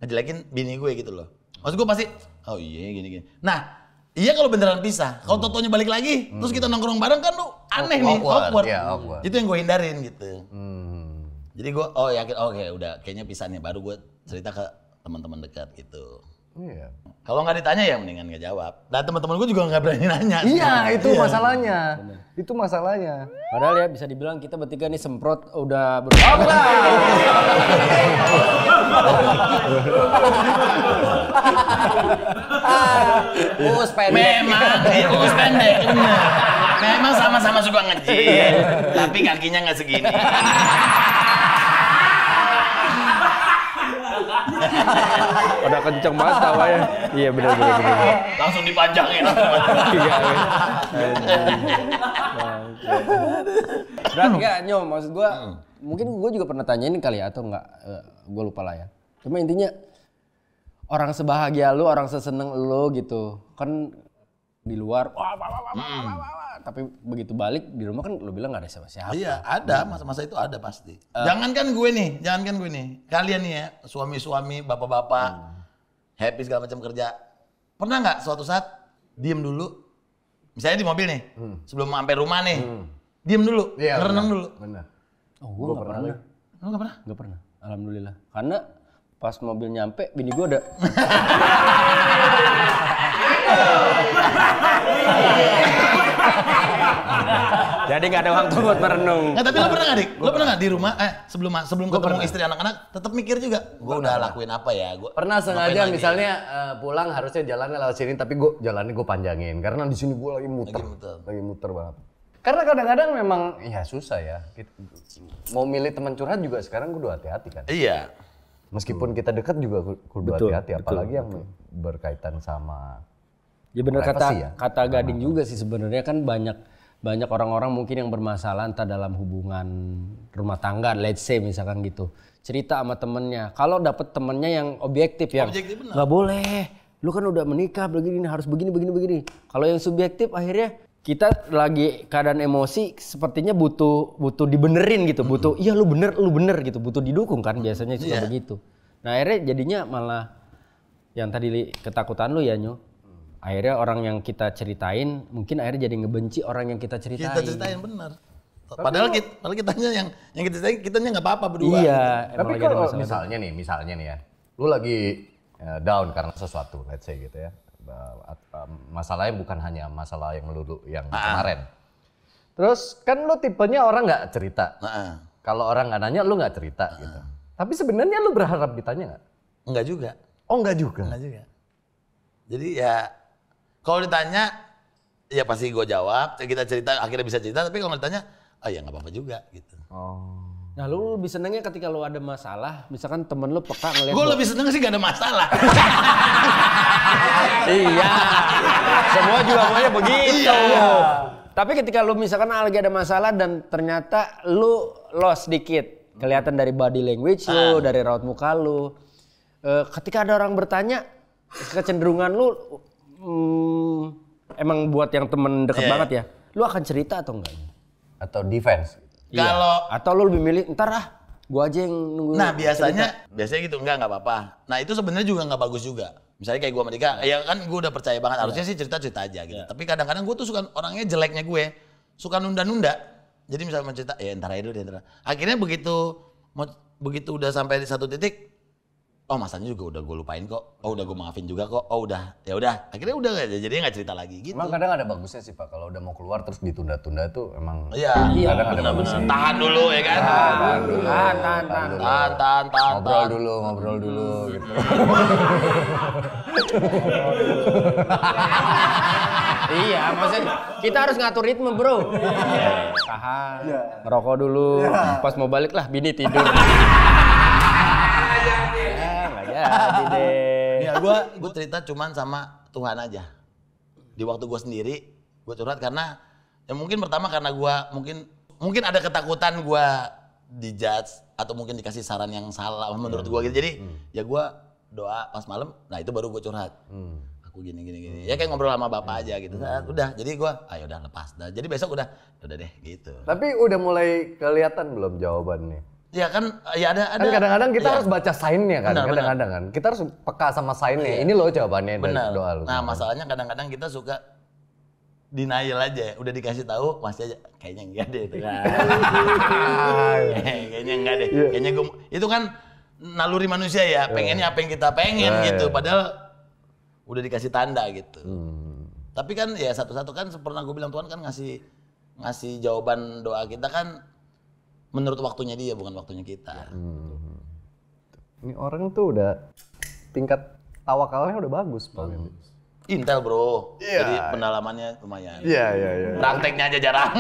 C: ngejelekin bini gue gitu loh. Maksud gue pasti, oh iya gini. Nah iya kalau beneran pisah. Kalau totonya balik lagi, terus kita nongkrong bareng kan lu aneh nih, awkward. Itu yang gue hindarin gitu. Jadi gue, oh yakin, oke udah kayaknya pisah nih. Baru gue cerita ke teman-teman dekat gitu. Kalau nggak ditanya ya mendingan nggak jawab. Dan teman-teman gue juga nggak berani nanya.
A: Itu masalahnya. Itu masalahnya.
B: Padahal ya bisa dibilang kita bertiga nih semprot udah
A: Uus pendek.
C: Uus pendek, bener. Memang sama-sama suka nge-gym, tapi kakinya nggak segini.
B: Udah kenceng banget tawanya. Iya benar.
C: Langsung dipanjangin.
B: Berat enggak Nyom, maksud gue mungkin gue juga pernah tanyain kali ya atau enggak, gue lupa lah ya. Cuma intinya orang sebahagia lu, orang seseneng lu gitu kan di luar tapi begitu balik di rumah kan lu bilang nggak ada siapa-siapa.
C: Iya ada, masa-masa itu ada pasti. Jangankan gue nih, kalian nih ya suami-suami, bapak-bapak happy segala macam kerja, pernah nggak suatu saat diem dulu, misalnya di mobil nih, sebelum sampai rumah nih, diem dulu, ngerenang dulu.
A: Benar.
B: Oh gue nggak pernah.
C: Lu nggak pernah?
B: Nggak pernah, alhamdulillah. Karena pas mobil nyampe, bini gue ada. Jadi nggak ada waktu buat merenung.
C: Nggak, tapi lo pernah nggak Dik? Lo pernah nggak di rumah, sebelum ketemu istri anak-anak, tetap mikir juga, gue udah lakuin apa ya?
A: Pernah sengaja misalnya pulang harusnya jalannya lewat sini, tapi jalannya gue panjangin. Karena di sini gue lagi muter banget. Karena kadang-kadang memang ya susah ya. Mau milih teman curhat juga sekarang gue udah hati-hati kan.
C: Iya.
A: Meskipun kita dekat juga kudu hati-hati, apalagi yang berkaitan sama
B: ya benar kata Gading juga sih sebenarnya kan banyak orang-orang mungkin yang bermasalah entah dalam hubungan rumah tangga, let's say misalkan gitu. Cerita sama temennya, kalau dapet temennya yang objektif yang nggak boleh, lu kan udah menikah begini harus begini. Kalau yang subjektif akhirnya kita lagi keadaan emosi sepertinya butuh dibenerin gitu, butuh iya lu bener gitu, butuh didukung kan biasanya suka begitu. Nah akhirnya jadinya malah yang tadi ketakutan lu ya Nyo, akhirnya orang yang kita ceritain mungkin akhirnya jadi ngebenci orang yang kita ceritain. Kita
C: ceritain benar. Padahal kitanya yang kita ceritain kitanya nggak apa-apa berdua.
B: Iya.
A: Tapi kalau misalnya nih ya, lu lagi down karena sesuatu, let's say gitu ya. Masalahnya bukan hanya masalah yang kemarin. Terus kan lu tipenya orang nggak cerita. Kalau orang nggak nanya, lu nggak cerita gitu. Tapi sebenarnya lu berharap ditanya nggak?
C: Enggak juga.
A: Oh enggak juga.
C: Jadi ya kalau ditanya, ya pasti gue jawab. Kita cerita, akhirnya bisa cerita. Tapi kalau ditanya, ya nggak apa-apa juga gitu.
B: Nah lu lebih senengnya ketika lu ada masalah, misalkan temen lu peka ngeliat.
C: Gue lebih seneng sih gak ada masalah.
B: Iya. Semua juga maunya begitu. Tapi ketika lu misalkan lagi ada masalah dan ternyata lu lost dikit, kelihatan dari body language lu, dari raut muka lu. Ketika ada orang bertanya, kecenderungan lu emang buat yang temen deket banget ya, lu akan cerita atau enggak?
A: Atau defense?
C: Kalau
B: atau lu lebih milih ntar gua aja yang nunggu.
C: Nah biasanya gitu enggak apa-apa. Nah itu sebenarnya juga nggak bagus juga. Misalnya kayak gua sama Dika, ya kan gua udah percaya banget harusnya sih cerita aja gitu. Tapi kadang-kadang gua tuh suka orangnya jeleknya gue, suka nunda-nunda. Jadi misalnya mau cerita, ya ntar aja dulu. Akhirnya begitu udah sampai di satu titik, oh masanya juga udah gue lupain kok, oh udah gue maafin juga kok, oh udah, ya udah, akhirnya udah jadi nggak cerita lagi gitu.
A: Emang kadang ada bagusnya sih Pak, kalau udah mau keluar terus ditunda-tunda tuh emang.
C: Iya.
A: Kadang ada bagusnya.
C: Tahan dulu ya kan. Tahan.
A: Ngobrol dulu gitu.
B: Iya, maksudnya kita harus ngatur ritme bro. Tahan, ngerokok dulu, pas mau balik lah bini tidur. Jadi deh.
C: Ya gue cerita cuman sama Tuhan aja. Di waktu gue sendiri gue curhat karena ya mungkin pertama karena gue mungkin ada ketakutan gue dijudge atau mungkin dikasih saran yang salah menurut gue gitu. Jadi ya gue doa pas malam, nah itu baru gue curhat. Aku gini. Ya kayak ngobrol sama bapak aja gitu. Udah, jadi gue, ayo udah lepas. Nah, jadi besok udah deh gitu.
A: Tapi udah mulai kelihatan belum jawabannya?
C: Ya kan, ya ada.
A: Kan kadang-kadang kita harus baca sign-nya kan,
C: Benar.
A: kadang-kadang kan. Kita harus peka sama sign-nya. Ini loh jawabannya dari doa lu.
C: Nah masalahnya kadang-kadang kita suka denial aja, udah dikasih tahu masih aja kayaknya enggak deh itu kan. Kayaknya enggak deh. Kayaknya gue itu kan naluri manusia ya, pengennya apa yang kita pengen gitu, padahal udah dikasih tanda gitu. Tapi kan ya satu-satu kan pernah gue bilang Tuhan kan ngasih jawaban doa kita kan menurut waktunya dia, bukan waktunya kita.
A: Ini orang tuh udah tingkat tawakalnya udah bagus, Pak.
C: Intel bro, jadi pendalamannya lumayan.
A: Iya.
C: Prakteknya aja jarang.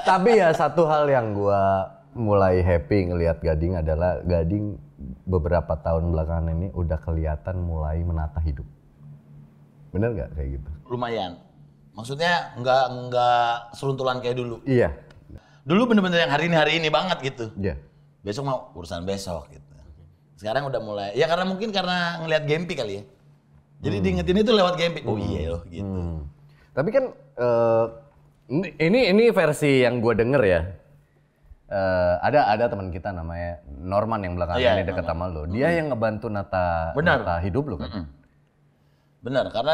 A: Tapi ya satu hal yang gua mulai happy ngelihat Gading adalah Gading beberapa tahun belakangan ini udah kelihatan mulai menata hidup. Bener nggak kayak gitu?
C: Lumayan. Maksudnya nggak seruntulan kayak dulu.
A: Iya.
C: Dulu bener-bener yang hari ini banget gitu.
A: Iya.
C: Besok mau urusan besok gitu. Sekarang udah mulai, ya karena ngelihat Gempi kali ya. Jadi diingetin itu lewat Gempi. Oh iya loh gitu.
A: Tapi kan ini versi yang gue denger ya. Ada teman kita namanya Norman yang belakangan ini deket sama lo. Dia yang ngebantu nata hidup lo kan.
C: Benar, karena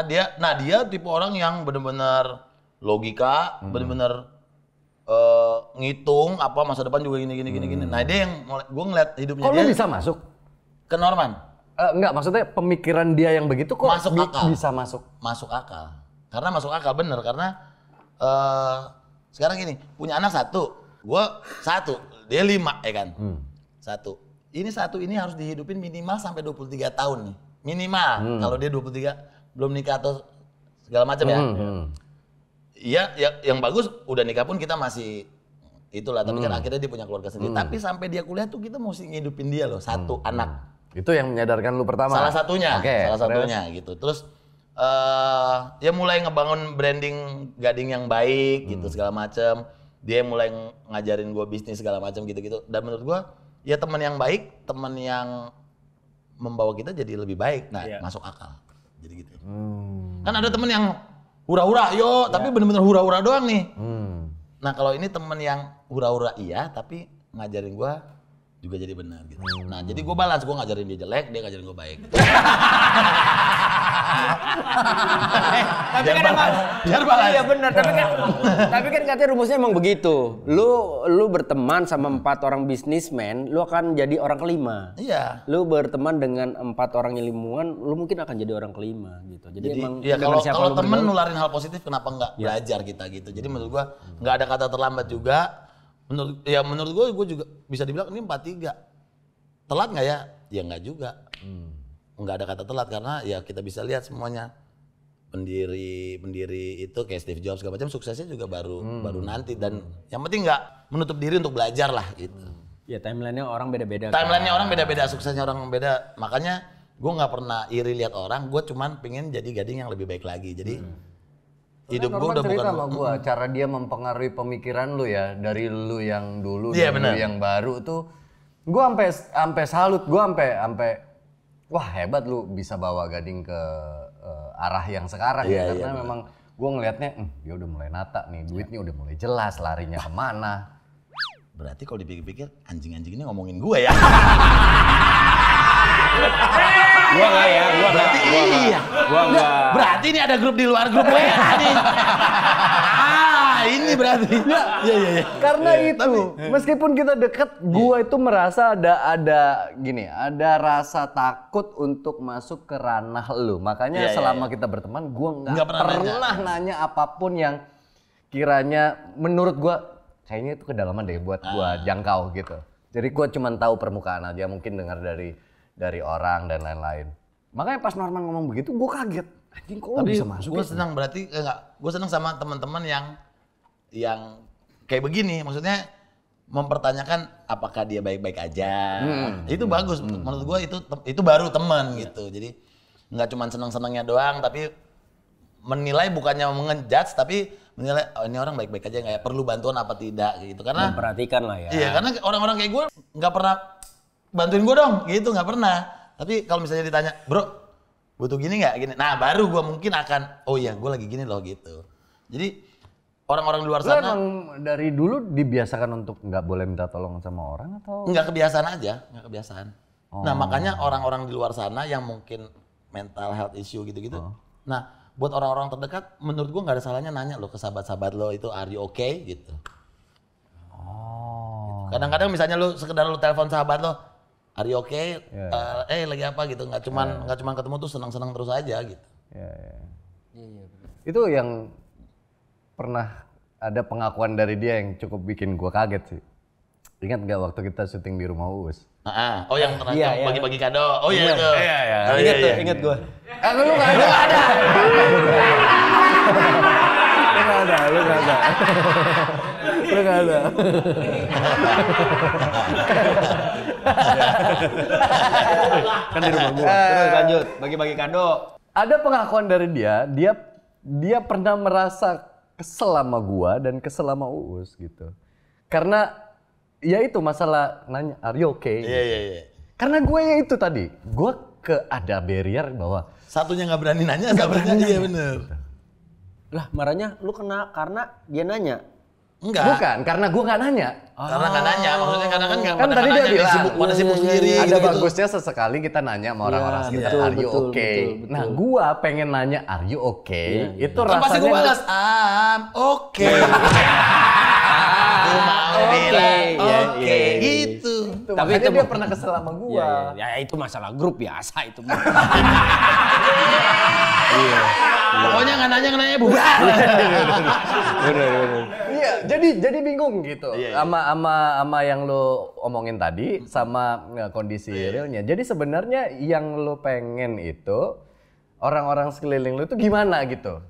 C: dia tipe orang yang benar-benar logika, benar-benar ngitung apa masa depan juga gini. Nah dia yang gue ngeliat hidupnya
A: dia.
C: Kok
A: lu bisa masuk?
C: Ke Norman?
A: Enggak, maksudnya pemikiran dia yang begitu kok
C: masuk akal.
A: Bisa masuk?
C: Masuk akal. Karena masuk akal bener, karena sekarang gini, punya anak 1, gue 1, dia 5 ya kan? 1. Ini harus dihidupin minimal sampai 23 tahun nih. Minimal, kalau dia 23 belum nikah atau segala macam ya. Iya, yang bagus udah nikah pun kita masih itulah, tapi kan akhirnya dia punya keluarga sendiri. Tapi sampai dia kuliah tuh kita mesti ngidupin dia loh, 1 anak.
A: Itu yang menyadarkan lu pertama?
C: Salah satunya, gitu. Terus ya mulai ngebangun branding Gading yang baik gitu segala macam. Dia mulai ngajarin gue bisnis segala macam gitu-gitu. Dan menurut gue ya teman yang baik, teman yang membawa kita jadi lebih baik. Nah, masuk akal. Jadi gitu. Kan ada teman yang hura-hura, tapi bener-bener hura-hura doang nih. Nah kalau ini temen yang hura-hura iya, tapi ngajarin gue juga jadi benar gitu. Nah jadi gue balance, gue ngajarin dia jelek, dia ngajarin gue baik.
B: Tapi kan emang,
C: biar balance.
B: Iya benar, tapi kan katanya rumusnya emang begitu. Lu berteman sama 4 orang bisnismen, lu akan jadi orang kelima.
C: Iya.
B: Lu berteman dengan 4 orang ilmuwan, lu mungkin akan jadi orang kelima gitu. Jadi emang
C: ya kalau temen nularin hal positif, kenapa nggak belajar kita gitu. Jadi menurut gue nggak ada kata terlambat juga. Menurut gue juga bisa dibilang ini 4-3. Telat nggak ya? Ya nggak juga. Nggak ada kata telat karena ya kita bisa lihat semuanya. Pendiri itu kayak Steve Jobs segala macam suksesnya juga baru nanti, dan yang penting nggak menutup diri untuk belajar lah gitu.
B: Ya timelinenya orang beda-beda.
C: Timelinenya orang beda-beda, suksesnya orang beda. Makanya gue nggak pernah iri lihat orang. Gue cuman pengen jadi Gading yang lebih baik lagi. Jadi hidup gue udah bukan
A: sama gue, cara dia mempengaruhi pemikiran lu ya, dari lu yang dulu
C: dan
A: lu yang baru tuh, gue sampai salut, gue sampai wah hebat lu bisa bawa Gading ke arah yang sekarang ya, karena memang gue ngelihatnya dia udah mulai nata nih, duitnya udah mulai jelas, larinya kemana.
C: Berarti kalau dipikir-pikir anjing-anjing ini ngomongin gue ya.
B: Gua enggak ya, gua enggak.
C: Berarti ini ada grup di luar grup WA nih. Ini berarti. Iya.
A: Karena itu, meskipun kita dekat, gua itu merasa ada rasa takut untuk masuk ke ranah lu. Makanya selama kita berteman, gua nggak pernah nanya apapun yang kiranya menurut gua kayaknya itu kedalaman deh buat gua jangkau gitu. Jadi gua cuma tahu permukaan aja, mungkin dengar dari orang dan lain-lain. Makanya pas Norman ngomong begitu, gue kaget. Anjing kok bisa masuk?
C: Gue senang berarti gue senang sama teman-teman yang kayak begini. Maksudnya mempertanyakan apakah dia baik-baik aja. Itu bagus. Menurut gue itu baru teman gitu. Jadi nggak cuma senang-senangnya doang, tapi menilai bukannya mengejudge, tapi menilai ini orang baik-baik aja nggak ya, perlu bantuan apa tidak gitu. Karena
B: memperhatikan lah ya.
C: Iya, karena orang-orang kayak gue nggak pernah bantuin gue dong, gitu nggak pernah. Tapi kalau misalnya ditanya, bro, butuh gini nggak? Gini, nah baru gue mungkin akan, oh iya gue lagi gini loh gitu. Jadi orang-orang di luar sana.
A: Lu emang dari dulu dibiasakan untuk nggak boleh minta tolong sama orang atau?
C: Nggak kebiasaan aja, nggak kebiasaan. Nah makanya orang-orang di luar sana yang mungkin mental health issue gitu-gitu. Nah buat orang-orang terdekat, menurut gue nggak ada salahnya nanya lo ke sahabat-sahabat lo itu, are you okay gitu. Kadang-kadang misalnya lu sekedar lu telepon sahabat lo, are you okay? Lagi apa gitu, nggak cuman ketemu tuh senang-senang terus aja gitu.
A: Itu yang pernah ada pengakuan dari dia yang cukup bikin gua kaget sih. Ingat nggak waktu kita syuting di rumah Uus?
C: Oh yang pernah bagi-bagi kado. Oh iya itu.
B: Ingat gue.
A: Lu nggak ada. Lu nggak ada.
B: Kan di rumah gue. Terus lanjut, bagi-bagi kado.
A: Ada pengakuan dari dia pernah merasa kesel sama gua dan kesel sama Uus gitu. Karena ya itu masalah nanya, are you okay?
C: Iya.
A: Karena gue ya itu tadi, gue ada barrier bahwa
C: satunya nggak berani nanya, satunya iya bener.
B: Lah marahnya lu kena karena dia nanya.
C: Enggak.
A: Bukan, karena gue nggak nanya.
C: Karena nggak nanya, maksudnya karena kan nggak
A: Kan tadi dia bilang,
C: sibuk sendiri.
A: Ada bagusnya sesekali kita nanya sama orang-orang sekitar, are you okay? Nah gue pengen nanya, are you okay? Itu
C: Kan pasti gue
A: rasanya
C: balas, okay. Gue mau bilang, oke, gitu.
A: Tapi itu dia pernah kesel sama gua.
B: Ya itu masalah grup biasa itu.
C: Pokoknya nggak nanya bubar.
A: Iya, jadi bingung gitu. Sama yang lo omongin tadi sama kondisi realnya. Jadi sebenarnya yang lo pengen itu orang-orang sekeliling lo itu gimana gitu?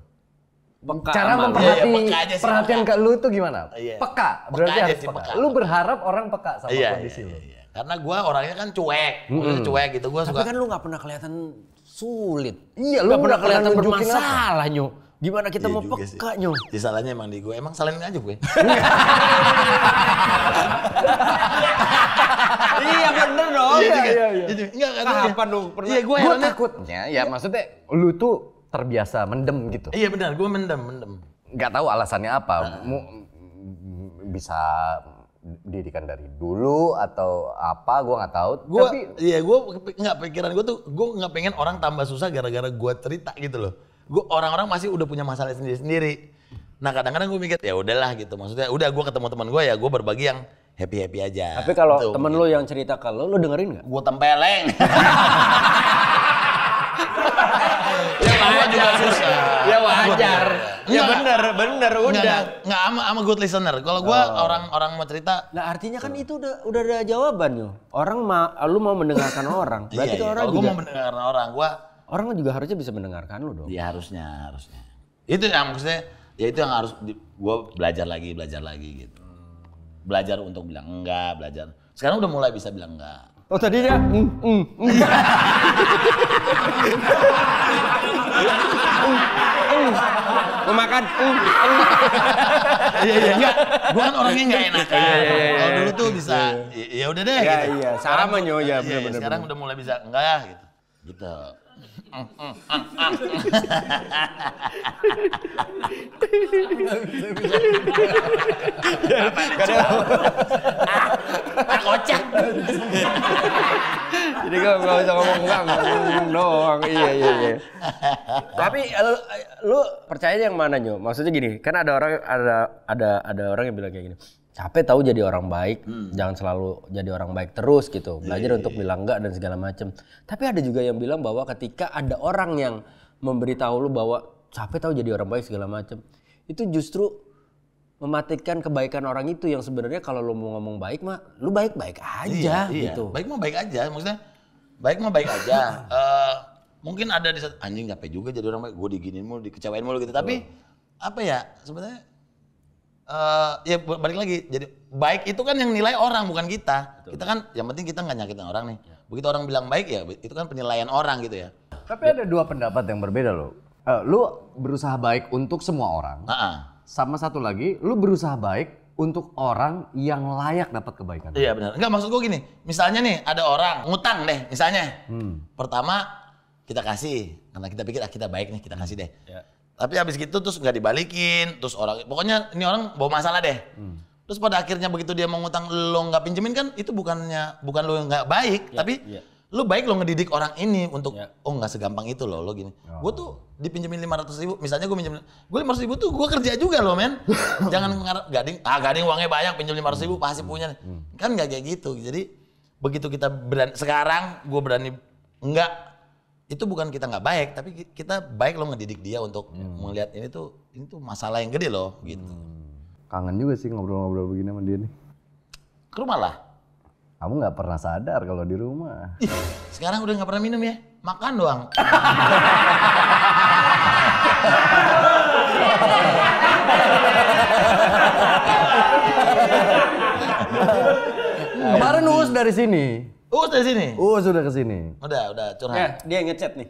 A: Cara perhatian ke lu itu gimana? Peka, berarti harus peka. Lu berharap orang peka sama kondisi lu.
C: Karena gua orangnya kan cuek, gitu. Gua suka.
B: Tapi kan lu nggak pernah kelihatan sulit.
A: Iya, lu
B: nggak pernah kelihatan
A: nunjukin
B: bermasalah Nyu. Gimana kita mau peka Nyu?
C: Di salahnya emang di gue, emang salahin aja gue.
B: Iya bener dong.
A: Iya.
C: Enggak
B: Kapan lu pernah?
C: Iya gue
A: takutnya ya maksudnya lu tuh terbiasa mendem gitu.
C: Iya benar, gue mendem.
A: Nggak tahu alasannya apa. Bisa didikan dari dulu atau apa, gue nggak tahu.
C: Gue nggak pikiran gue tuh, gue nggak pengen orang tambah susah gara-gara gue cerita gitu loh. Orang-orang masih udah punya masalah sendiri. Nah kadang-kadang gue mikir ya udahlah gitu. Maksudnya udah gue ketemu teman gue ya gue berbagi yang happy aja.
B: Tapi kalau temen lu yang cerita ke lu dengerin nggak?
C: Gue tempeleng. Juga susah.
B: Ya wajar. Ya bener udah.
C: Nggak sama good listener. Kalau gue orang mau cerita.
B: Nah artinya kan itu udah ada jawabannya. Lu mau mendengarkan orang. Berarti kan orang juga.
C: Gue mau mendengarkan orang.
B: Orang juga harusnya bisa mendengarkan lu dong.
C: Iya harusnya. Itu yang maksudnya. Ya itu yang harus gue belajar lagi gitu. Belajar untuk bilang enggak, belajar. Sekarang udah mulai bisa bilang enggak.
B: Oh tadi dia mau makan
C: iya enggak, gua kan orangnya enggak enak kalau dulu tuh bisa ya udah deh gitu.
B: Iya sama Nyo ya benar.
C: Sekarang udah mulai bisa enggak ya gitu kocak.
B: Jadi gak bisa ngomong doang. Iya. Tapi lu percaya yang mana Nyo? Maksudnya gini, kan ada orang yang bilang kayak gini. Capek tahu jadi orang baik, jangan selalu jadi orang baik terus gitu. Belajar untuk bilang enggak dan segala macam. Tapi ada juga yang bilang bahwa ketika ada orang yang memberitahu lu bahwa capek tahu jadi orang baik segala macam, itu justru mematikan kebaikan orang itu yang sebenarnya kalau lu mau ngomong baik mah lu baik-baik aja gitu.
C: Baik mah baik aja, maksudnya baik mah baik aja. Mungkin ada di saat anjing capek juga jadi orang baik, gue diginiin mulu, dikecewain mulu gitu. Tapi apa ya sebenarnya ya balik lagi, jadi baik itu kan yang nilai orang bukan kita. Betul. Kita kan yang penting kita nggak nyakitin orang nih. Begitu orang bilang baik ya itu kan penilaian orang gitu ya.
A: Tapi ada dua pendapat yang berbeda loh. Lu berusaha baik untuk semua orang. Sama satu lagi, lu berusaha baik untuk orang yang layak dapat kebaikan.
C: Iya benar. Enggak, maksud gue gini, misalnya nih ada orang ngutang deh misalnya. Pertama kita kasih, karena kita pikir kita baik nih, kita kasih deh. Ya. Tapi habis gitu terus nggak dibalikin, terus pokoknya ini orang bawa masalah deh. Terus pada akhirnya begitu dia mau ngutang lo nggak pinjemin kan, itu bukan lo yang nggak baik, tapi lu baik lo ngedidik orang ini untuk oh nggak segampang itu lo gini. Gue tuh dipinjemin 500.000, misalnya gue pinjemin, gue 500.000 tuh gue kerja juga lo men. Jangan ngarep gading uangnya banyak, pinjam 500.000 pasti punya. Kan nggak kayak gitu. Jadi begitu kita berani, sekarang gue berani enggak, itu bukan kita nggak baik, tapi kita baik lo ngedidik dia untuk melihat ini tuh masalah yang gede loh gitu.
A: Kangen juga sih ngobrol-ngobrol begini sama dia nih.
C: Ke rumah lah.
A: Kamu nggak pernah sadar kalau di rumah.
C: Ih, sekarang udah nggak pernah minum ya, makan doang.
A: Kemarin Uus dari sini.
C: Uus dari sini?
A: Uus sudah ke sini.
C: Udah curhat.
B: Ya, dia yang ngechat nih.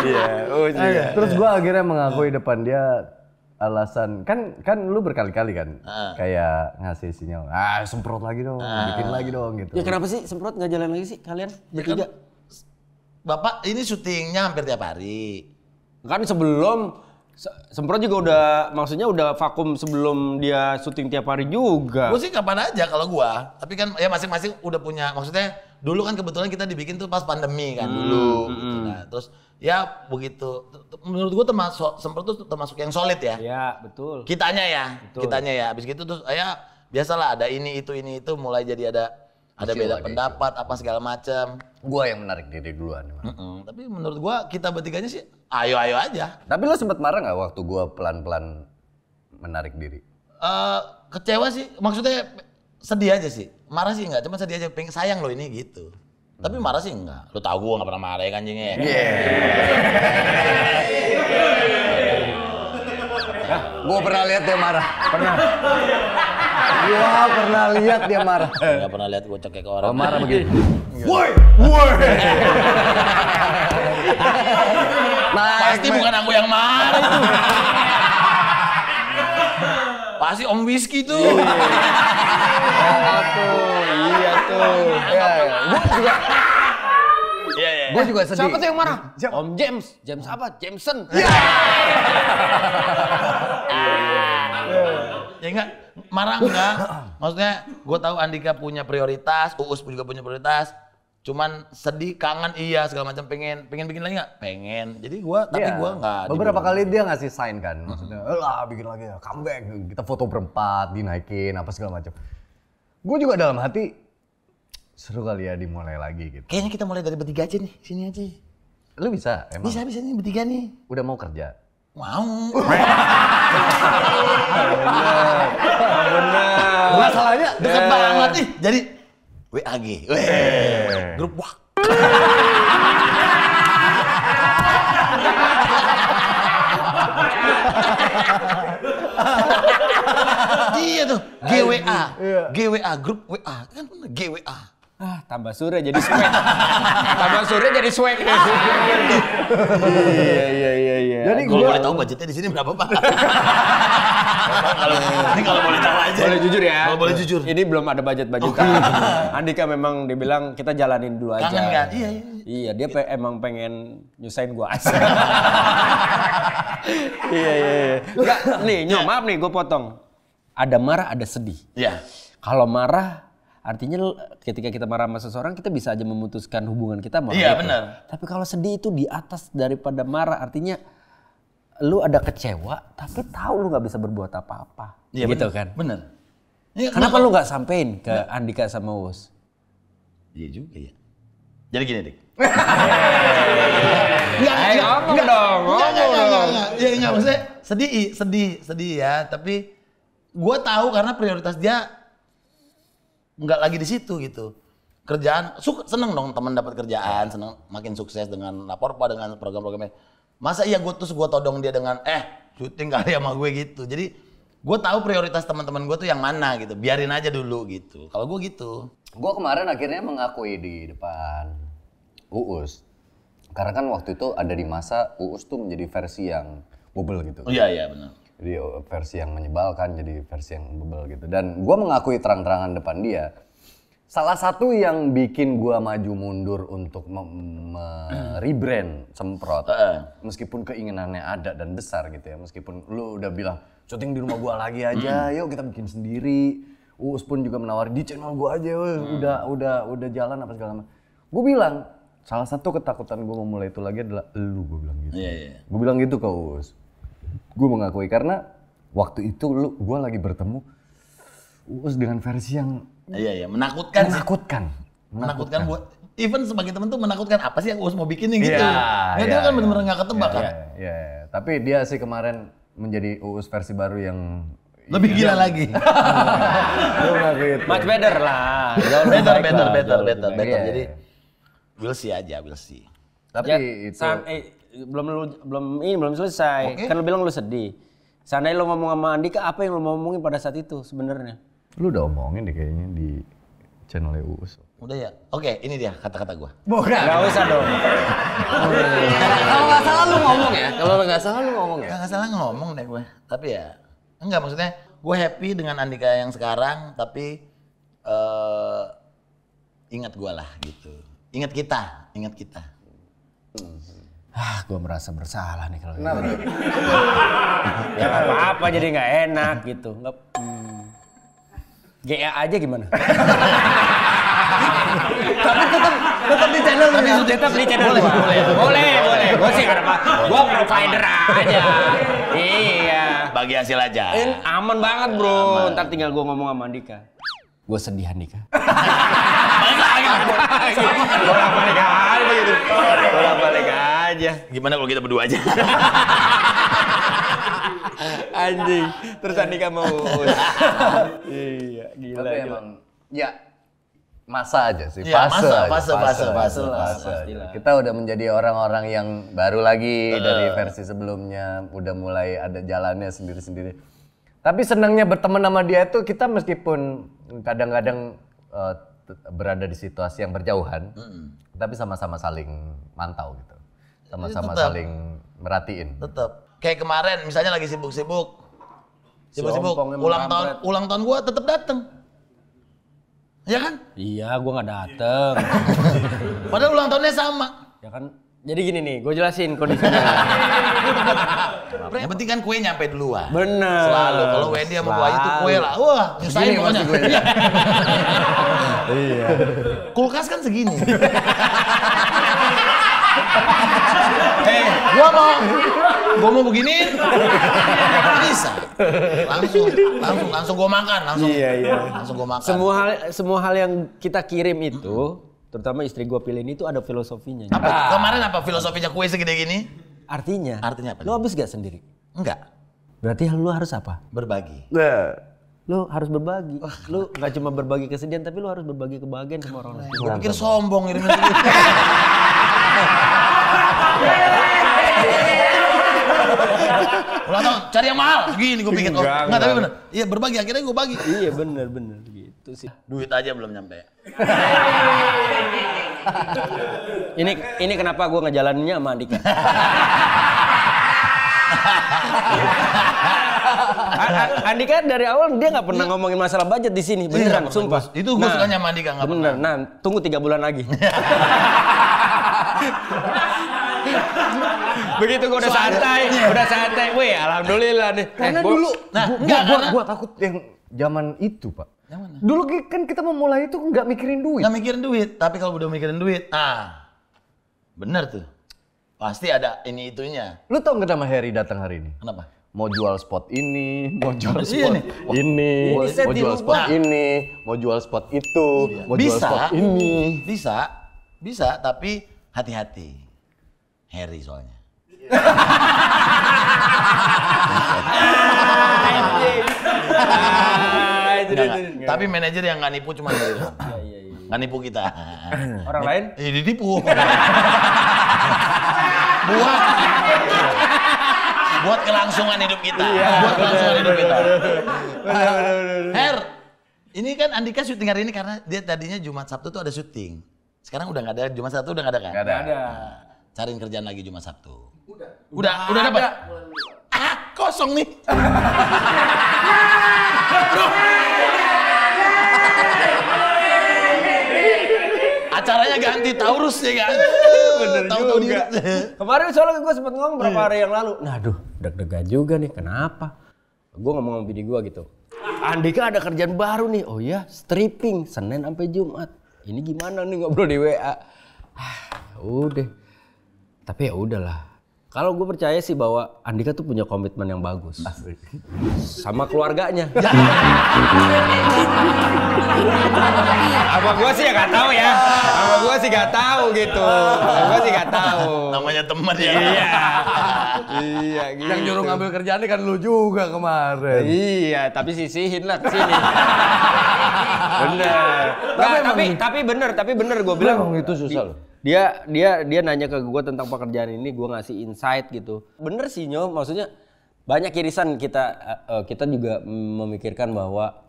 A: Iya, Uus juga. Terus gue akhirnya mengakui depan dia alasan, kan lu berkali-kali kan kayak ngasih sinyal, semprot lagi dong, bikin lagi dong gitu.
B: Ya kenapa sih semprot nggak jalan lagi sih kalian bertiga?
C: Bapak ini syutingnya hampir tiap hari.
B: Kan sebelum semprot juga udah, maksudnya udah vakum sebelum dia syuting tiap hari juga.
C: Gue sih kapan aja kalau gua, tapi kan ya masing-masing udah punya, maksudnya dulu kan kebetulan kita dibikin tuh pas pandemi kan dulu. Gitu. Nah, terus ya begitu. Menurut gua semprot tuh termasuk yang solid ya.
B: Iya betul.
C: Kitanya ya,
B: betul.
C: Habis gitu terus ya biasalah ada ini itu mulai jadi ada beda pendapat apa segala macam.
A: Gua yang menarik diri duluan.
C: Tapi menurut gua kita bertiganya sih ayo aja.
A: Tapi lo sempet marah nggak waktu gua pelan-pelan menarik diri?
C: Kecewa sih, maksudnya sedih aja sih. Marah sih enggak, cuma sedih aja, pengen sayang lo ini gitu. Tapi marah sih enggak. Lo tau gua nggak pernah marah ya anjingnya ya.
A: Gua pernah lihat dia marah. Pernah. Gua pernah lihat dia marah.
C: Enggak pernah lihat gua cekek orang.
A: Oh, marah begini.
C: Woi. Pasti bukan aku yang marah itu. Pasti Om Whisky tuh.
B: Iya tuh.
A: Gua juga sedih.
B: Siapa tuh yang marah? Om James. James apa? Jameson.
C: Ya enggak, marah enggak. Maksudnya gue tahu Andika punya prioritas, Uus juga punya prioritas. Cuman sedih, kangen iya segala macam, pengen bikin lagi enggak? Pengen. Jadi tapi gue enggak.
A: Beberapa kali dia ngasih sign kan. Maksudnya, "Lah, bikin lagi ya, comeback. Kita foto berempat, dinaikin apa segala macam." Gue juga dalam hati seru kali ya dimulai lagi gitu.
C: Kayaknya kita mulai dari bertiga aja nih, sini aja.
A: Lu bisa emang?
C: Bisa nih bertiga nih.
A: Udah mau kerja?
C: Mau.
A: Bener. Masalahnya
C: deket banget nih. Jadi WAG. Grup wah. Iya tuh, GWA, grup WA. Kan bener GWA.
B: Tambah sore jadi swag. Tambah sore jadi swag. Iya.
C: Jadi kalau boleh tahu budgetnya di sini berapa, Pak? Kalau boleh tahu aja.
B: Boleh jujur ya.
C: Kalau boleh jujur.
B: Ini belum ada budget-budgetan. Andika memang dibilang kita jalanin dulu aja.
C: Kangen kan?
B: Iya, dia emang pengen nyusahin gua aja. Iya. Enggak, nih, maaf nih gua potong. Ada marah, ada sedih.
C: Iya.
B: Kalau marah artinya ketika kita marah sama seseorang kita bisa aja memutuskan hubungan kita mau.
C: Iya benar.
B: Tapi kalau sedih itu di atas daripada marah, artinya lu ada kecewa tapi tahu lu nggak bisa berbuat apa-apa.
C: Iya
B: gitu
C: bener,
B: kan?
C: Bener. Ya,
B: kenapa lu nggak sampein ke Andika sama Uus?
C: Iya juga ya. Jadi gini Dik.
B: Ngomong dong.
C: Enggak maksudnya sedih ya. Tapi gue tahu karena prioritas dia nggak lagi di situ gitu. Kerjaan, seneng dong teman dapat kerjaan, seneng makin sukses dengan Laporpa, dengan program-programnya. Masa iya gue todong dia dengan syuting kali sama gue gitu. Jadi gue tahu prioritas teman-teman gue tuh yang mana gitu. Biarin aja dulu gitu. Kalau gue gitu.
A: Gue kemarin akhirnya mengakui di depan Uus. Karena kan waktu itu ada di masa Uus tuh menjadi versi yang bubble gitu.
C: Iya benar.
A: Jadi versi yang menyebalkan jadi versi yang bebel gitu. Dan gue mengakui terang-terangan depan dia. Salah satu yang bikin gue maju mundur untuk rebrand Semprot, meskipun keinginannya ada dan besar gitu ya, meskipun lu udah bilang syuting di rumah gue lagi aja, yuk kita bikin sendiri. Uus pun juga menawarin di channel gue aja, udah jalan apa segala macam. Gue bilang salah satu ketakutan gue memulai itu lagi adalah lu, gue bilang gitu. Gue bilang gitu ke Uus. Gue mengakui karena waktu itu gue lagi bertemu Uus dengan versi yang
C: menakutkan.
A: Menakutkan
C: buat even sebagai temen tuh menakutkan, apa sih yang Uus mau bikin gitu. Dia kan bener-bener gak ketebak kan.
A: Tapi dia sih kemarin menjadi Uus versi baru yang
C: lebih gila lagi.
B: Much better lah.
C: Better. Jadi we'll see.
A: Tapi
B: ya,
A: itu
B: belum selesai. Okay. Kan lu bilang lu sedih. Seandainya lu ngomong sama Andika, apa yang lu mau ngomongin pada saat itu sebenarnya?
A: Lu udah omongin deh kayaknya di channel Uus.
C: Udah ya? Oke, ini dia kata-kata gua.
B: Bukan. Gak usah dong.
A: Kalau nggak salah lu ngomong ya. Kalau nggak salah lu ngomong ya.
C: Nggak salah ngomong deh gue. Tapi ya, enggak maksudnya gue happy dengan Andika yang sekarang. Tapi ingat gua lah gitu. Ingat kita.
B: Gue merasa bersalah nih kalau gitu. Ya nggak apa-apa, jadi nggak enak gitu. GA aja gimana?
A: Tapi tetap di channel lu.
B: Tetap di channel boleh. Gue sih nggak apa. Gue provider aja. Iya.
C: Bagi hasil aja.
B: Aman banget bro. Ntar tinggal gue ngomong sama Andika. Gue sedih Andika. Bolak-balik aja.
C: Gimana kalau kita berdua aja?
B: Anjing. Terus Andika mau. Iya, gila.
A: Tapi emang ya masa aja sih,
C: ya,
A: fase.
B: Pastilah.
A: Kita udah menjadi orang-orang yang baru lagi dari versi sebelumnya, udah mulai ada jalannya sendiri-sendiri. Tapi senangnya berteman sama dia itu kita meskipun kadang-kadang berada di situasi yang berjauhan, tapi sama-sama saling mantau gitu. Sama-sama saling merhatiin.
C: Tetap. Kayak kemarin misalnya lagi sibuk-sibuk. Ulang tahun gua tetap dateng. Ya kan?
B: Iya, gua nggak dateng.
C: Padahal ulang tahunnya sama.
B: Ya kan? Jadi gini nih, gue jelasin kondisinya.
C: Yang penting kan kue nyampe duluan.
B: Bener.
C: Selalu. Kalau Wendy sama Bu Ayu tuh kue lah. Wah, nyusahin pokoknya.
A: Iya.
C: Kulkas kan segini. Gua mau begini. Bisa. Langsung gua makan, langsung gua makan.
B: Semua hal yang kita kirim itu, terutama istri gua pilihin itu ada filosofinya.
C: Apa? Kemarin apa filosofinya kue segede gini?
B: Artinya apa? Lu habis gak sendiri?
C: Enggak.
B: Berarti lu harus apa?
C: Berbagi.
B: Lu harus berbagi. Lu gak cuma berbagi kesedihan, tapi lu harus berbagi kebahagiaan sama orang lain.
C: Gua pikir sombong ngirimin sendiri. Ulang tahun, cari yang mahal. Gini gue pikir. Enggak, tapi bener. Iya berbagi, akhirnya gue bagi.
B: Iya bener gitu sih.
C: Duit aja belum nyampe.
B: Ini kenapa gue ngejalaninnya sama Andika. Andika dari awal dia nggak pernah ngomongin masalah budget di sini, beneran, sumpah.
C: Itu gue sukanya sama Andika nggak pernah.
B: Bener, nah tunggu 3 bulan lagi. Begitu gue udah santai, weh alhamdulillah nih.
A: Karena dulu, gua takut yang zaman itu Pak. Yang mana? Dulu kan kita memulai itu nggak mikirin duit.
C: Nggak mikirin duit, tapi kalau udah mikirin duit, bener tuh. Pasti ada ini itunya.
A: Lu tau nggak nama Harry datang hari ini?
C: Kenapa?
A: Mau jual spot ini, mau jual spot ini, mau jual spot ini, mau jual spot itu, mau jual spot ini.
C: Bisa, tapi hati-hati. Harry soalnya. Tapi manajer yang nggak nipu cuma Harry doang. Nggak nipu kita.
B: Orang lain?
C: Ditipu. Buat kelangsungan hidup kita. Her, ini kan Andika syuting hari ini karena dia tadinya Jumat Sabtu tuh ada syuting. Sekarang udah nggak ada, Jumat Sabtu udah nggak ada kan?
A: Nggak ada.
C: Cariin kerjaan lagi Jumat Sabtu. Udah dapat. Kok kosong nih. Acaranya ganti Taurus ya kan?
B: Bener juga. Kemarin soalnya gue sempet ngomong berapa hari yang lalu. Nah aduh, deg-degan juga nih, kenapa? Gue ngomong sama bini gue gitu. Andika ada kerjaan baru nih. Oh ya, stripping Senin sampai Jumat. Ini gimana nih ngobrol di WA? Udah. Tapi ya udahlah. Kalau gue percaya sih bahwa Andika tuh punya komitmen yang bagus. Sama keluarganya. Apa gue sih ya gak tahu ya. Apa gue sih gak tahu gitu. Gue sih gak tahu.
C: Namanya teman ya.
B: Iya gitu.
A: Yang nyuruh ngambil kerjaan kan lu juga kemarin.
B: Iya, tapi sisihin lah kesini. Bener. Tapi bener gue bilang.
A: Emang itu susah loh.
B: Dia nanya ke gue tentang pekerjaan ini, gue ngasih insight gitu. Bener sih Nyo, maksudnya banyak irisan kita juga memikirkan bahwa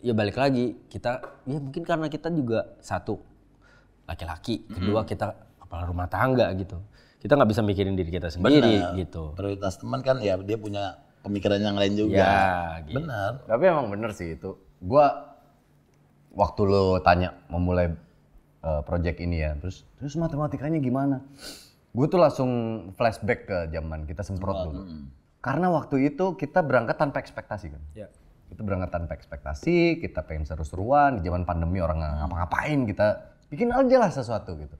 B: ya balik lagi kita ya mungkin karena kita juga satu laki-laki, kedua kita kepala rumah tangga gitu. Kita nggak bisa mikirin diri kita sendiri. Bener. Gitu.
C: Prioritas teman kan ya dia punya pemikiran yang lain juga.
B: Ya, gitu.
C: Benar.
A: Tapi emang bener sih itu. Gua waktu lo tanya memulai project ini ya, terus matematikanya gimana? Gue tuh langsung flashback ke zaman kita semprot dulu. Karena waktu itu kita berangkat tanpa ekspektasi kan. Ya. Kita berangkat tanpa ekspektasi, kita pengen seru-seruan, di zaman pandemi orang nggak ngapa-ngapain, kita bikin aja lah sesuatu gitu.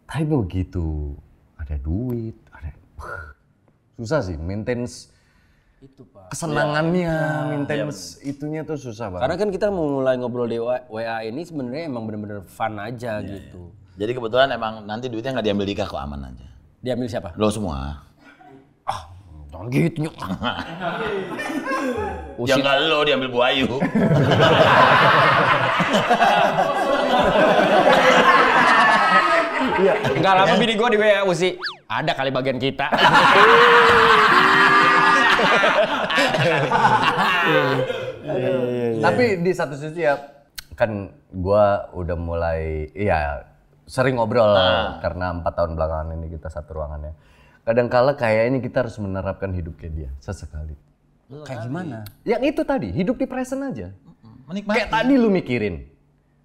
A: Tapi begitu ada duit, susah sih maintenance itu Pak. Kesenangannya, maintenance itunya tuh susah banget.
B: Karena kan kita mau mulai ngobrol di WA ini sebenarnya emang bener-bener fun aja gitu.
C: Jadi kebetulan emang nanti duitnya nggak diambil Dika, kok aman aja.
B: Diambil siapa?
C: Lo semua.
B: Jangan gitu Nyok.
C: Ya nggak lo, diambil Bu Ayu.
B: Enggak lama bini gue di WA Usi. Ada kali bagian kita.
A: Tapi di satu sisi ya kan gua udah mulai sering ngobrol karena 4 tahun belakangan ini kita satu ruangan ya. Kadang-kala kayaknya kita harus menerapkan hidup kayak dia sesekali.
B: Kayak gimana?
A: Yang itu tadi, hidup di present aja.
C: Menikmati.
A: Kayak tadi lu mikirin,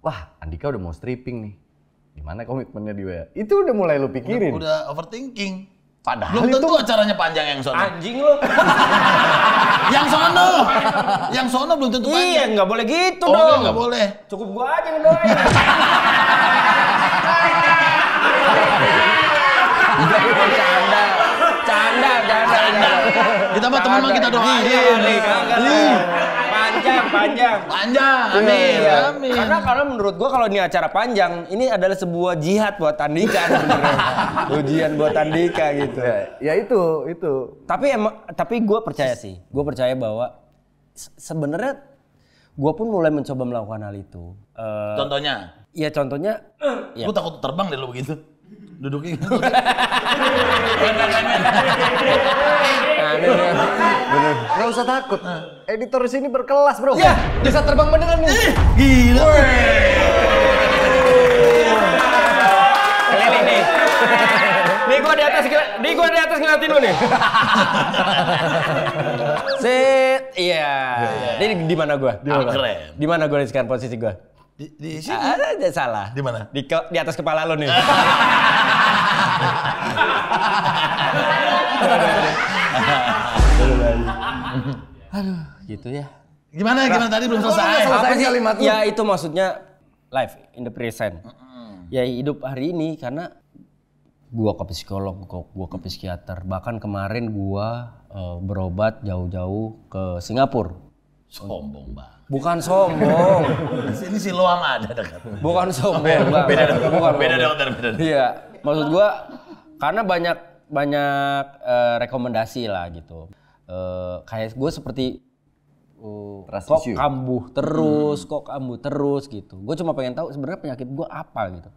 A: wah Andika udah mau stripping nih. Gimana komitmennya di WA? Itu udah mulai lu pikirin.
C: Udah overthinking.
A: Padahal
C: belum tentu
A: itu
C: acaranya panjang yang sono.
B: Anjing lu.
C: Yang sono belum tentu panjang.
B: Iya, nggak boleh gitu
C: dong.
B: dong.
C: Nggak boleh.
B: Cukup gua aja ngedoain. Canda.
C: Kita mah teman mah kita doain. Panjang. Amin.
B: Karena menurut gua kalau ini acara panjang, ini adalah sebuah jihad buat Andika sebenarnya. Ujian buat Andika gitu.
A: Ya itu.
B: Tapi gua percaya sih. Gua percaya bahwa sebenarnya gua pun mulai mencoba melakukan hal itu.
C: Contohnya?
B: Iya contohnya.
C: Gua takut terbang deh lo begitu. Duduknya gitu.
A: Bener. Gak usah takut. Editor sini berkelas bro. Iya. Bisa terbang beneran nih.
C: Gila.
B: Keliling nih. Nih gua di atas ngeliatin lu nih. Set. Iya. Ini di mana gua?
C: Keren.
B: Di mana gua sekarang posisi gua?
C: Di sini.
B: Ada salah.
C: Di mana?
B: Di atas kepala lo nih. Aduh, gitu ya.
C: Gimana tadi belum selesai?
A: Apa sih kalimatnya?
B: Ya itu maksudnya life in the present. Ya hidup hari ini karena gua ke psikolog, gua ke psikiater. Bahkan kemarin gua berobat jauh-jauh ke Singapura.
C: Sombong banget.
B: Bukan sombong.
C: Ini si Loam ada dekat.
B: Bukan sombong.
C: Beda dokter.
B: Iya, maksud gua karena banyak rekomendasi lah gitu. Kayak gue seperti kok kambuh terus gitu. Gue cuma pengen tahu sebenarnya penyakit gue apa gitu.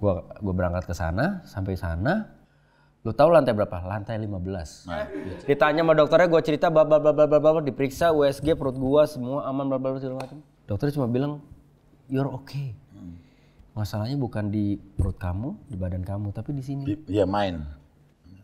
B: Gue berangkat ke sana, sampai sana. Lu tahu lantai berapa? Lantai 15. Ditanya sama dokternya, gue cerita diperiksa USG perut gue semua aman segala macam. Dokternya cuma bilang you're okay. Masalahnya bukan di perut kamu, di badan kamu, tapi di sini.
C: Iya main.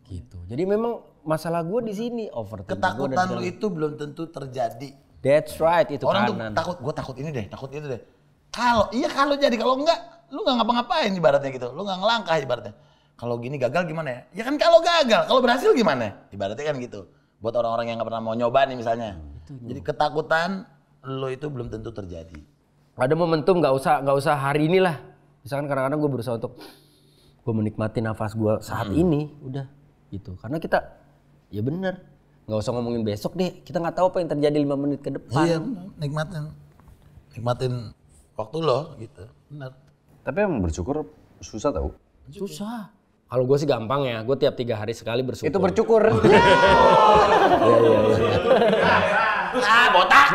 B: Gitu. Jadi memang masalah gue di sini overthinking.
C: Ketakutan lu itu belum tentu terjadi.
B: That's right, itu
C: orang
B: kanan.
C: Tuh takut, gue takut ini deh, takut itu deh. Kalau jadi, kalau enggak, lu nggak ngapa-ngapain ibaratnya gitu, lu nggak ngelangkah ibaratnya. Kalau gini gagal gimana ya? Ya kan kalau gagal, kalau berhasil gimana? Ibaratnya kan gitu. Buat orang-orang yang nggak pernah mau nyoba nih misalnya. Jadi ketakutan lu itu belum tentu terjadi.
B: Ada momentum nggak usah hari ini lah. Misalkan kadang-kadang gue berusaha untuk gue menikmati nafas gue saat ini, udah gitu. Karena kita, ya bener, nggak usah ngomongin besok deh. Kita nggak tahu apa yang terjadi 5 menit ke depan.
C: Iya, nikmatin waktu lo gitu, bener.
A: Tapi emang bersyukur susah tau.
B: Susah. Kalau gue sih gampang ya, gue tiap 3 hari sekali bersyukur.
A: Itu bersyukur.
C: Ah, botak.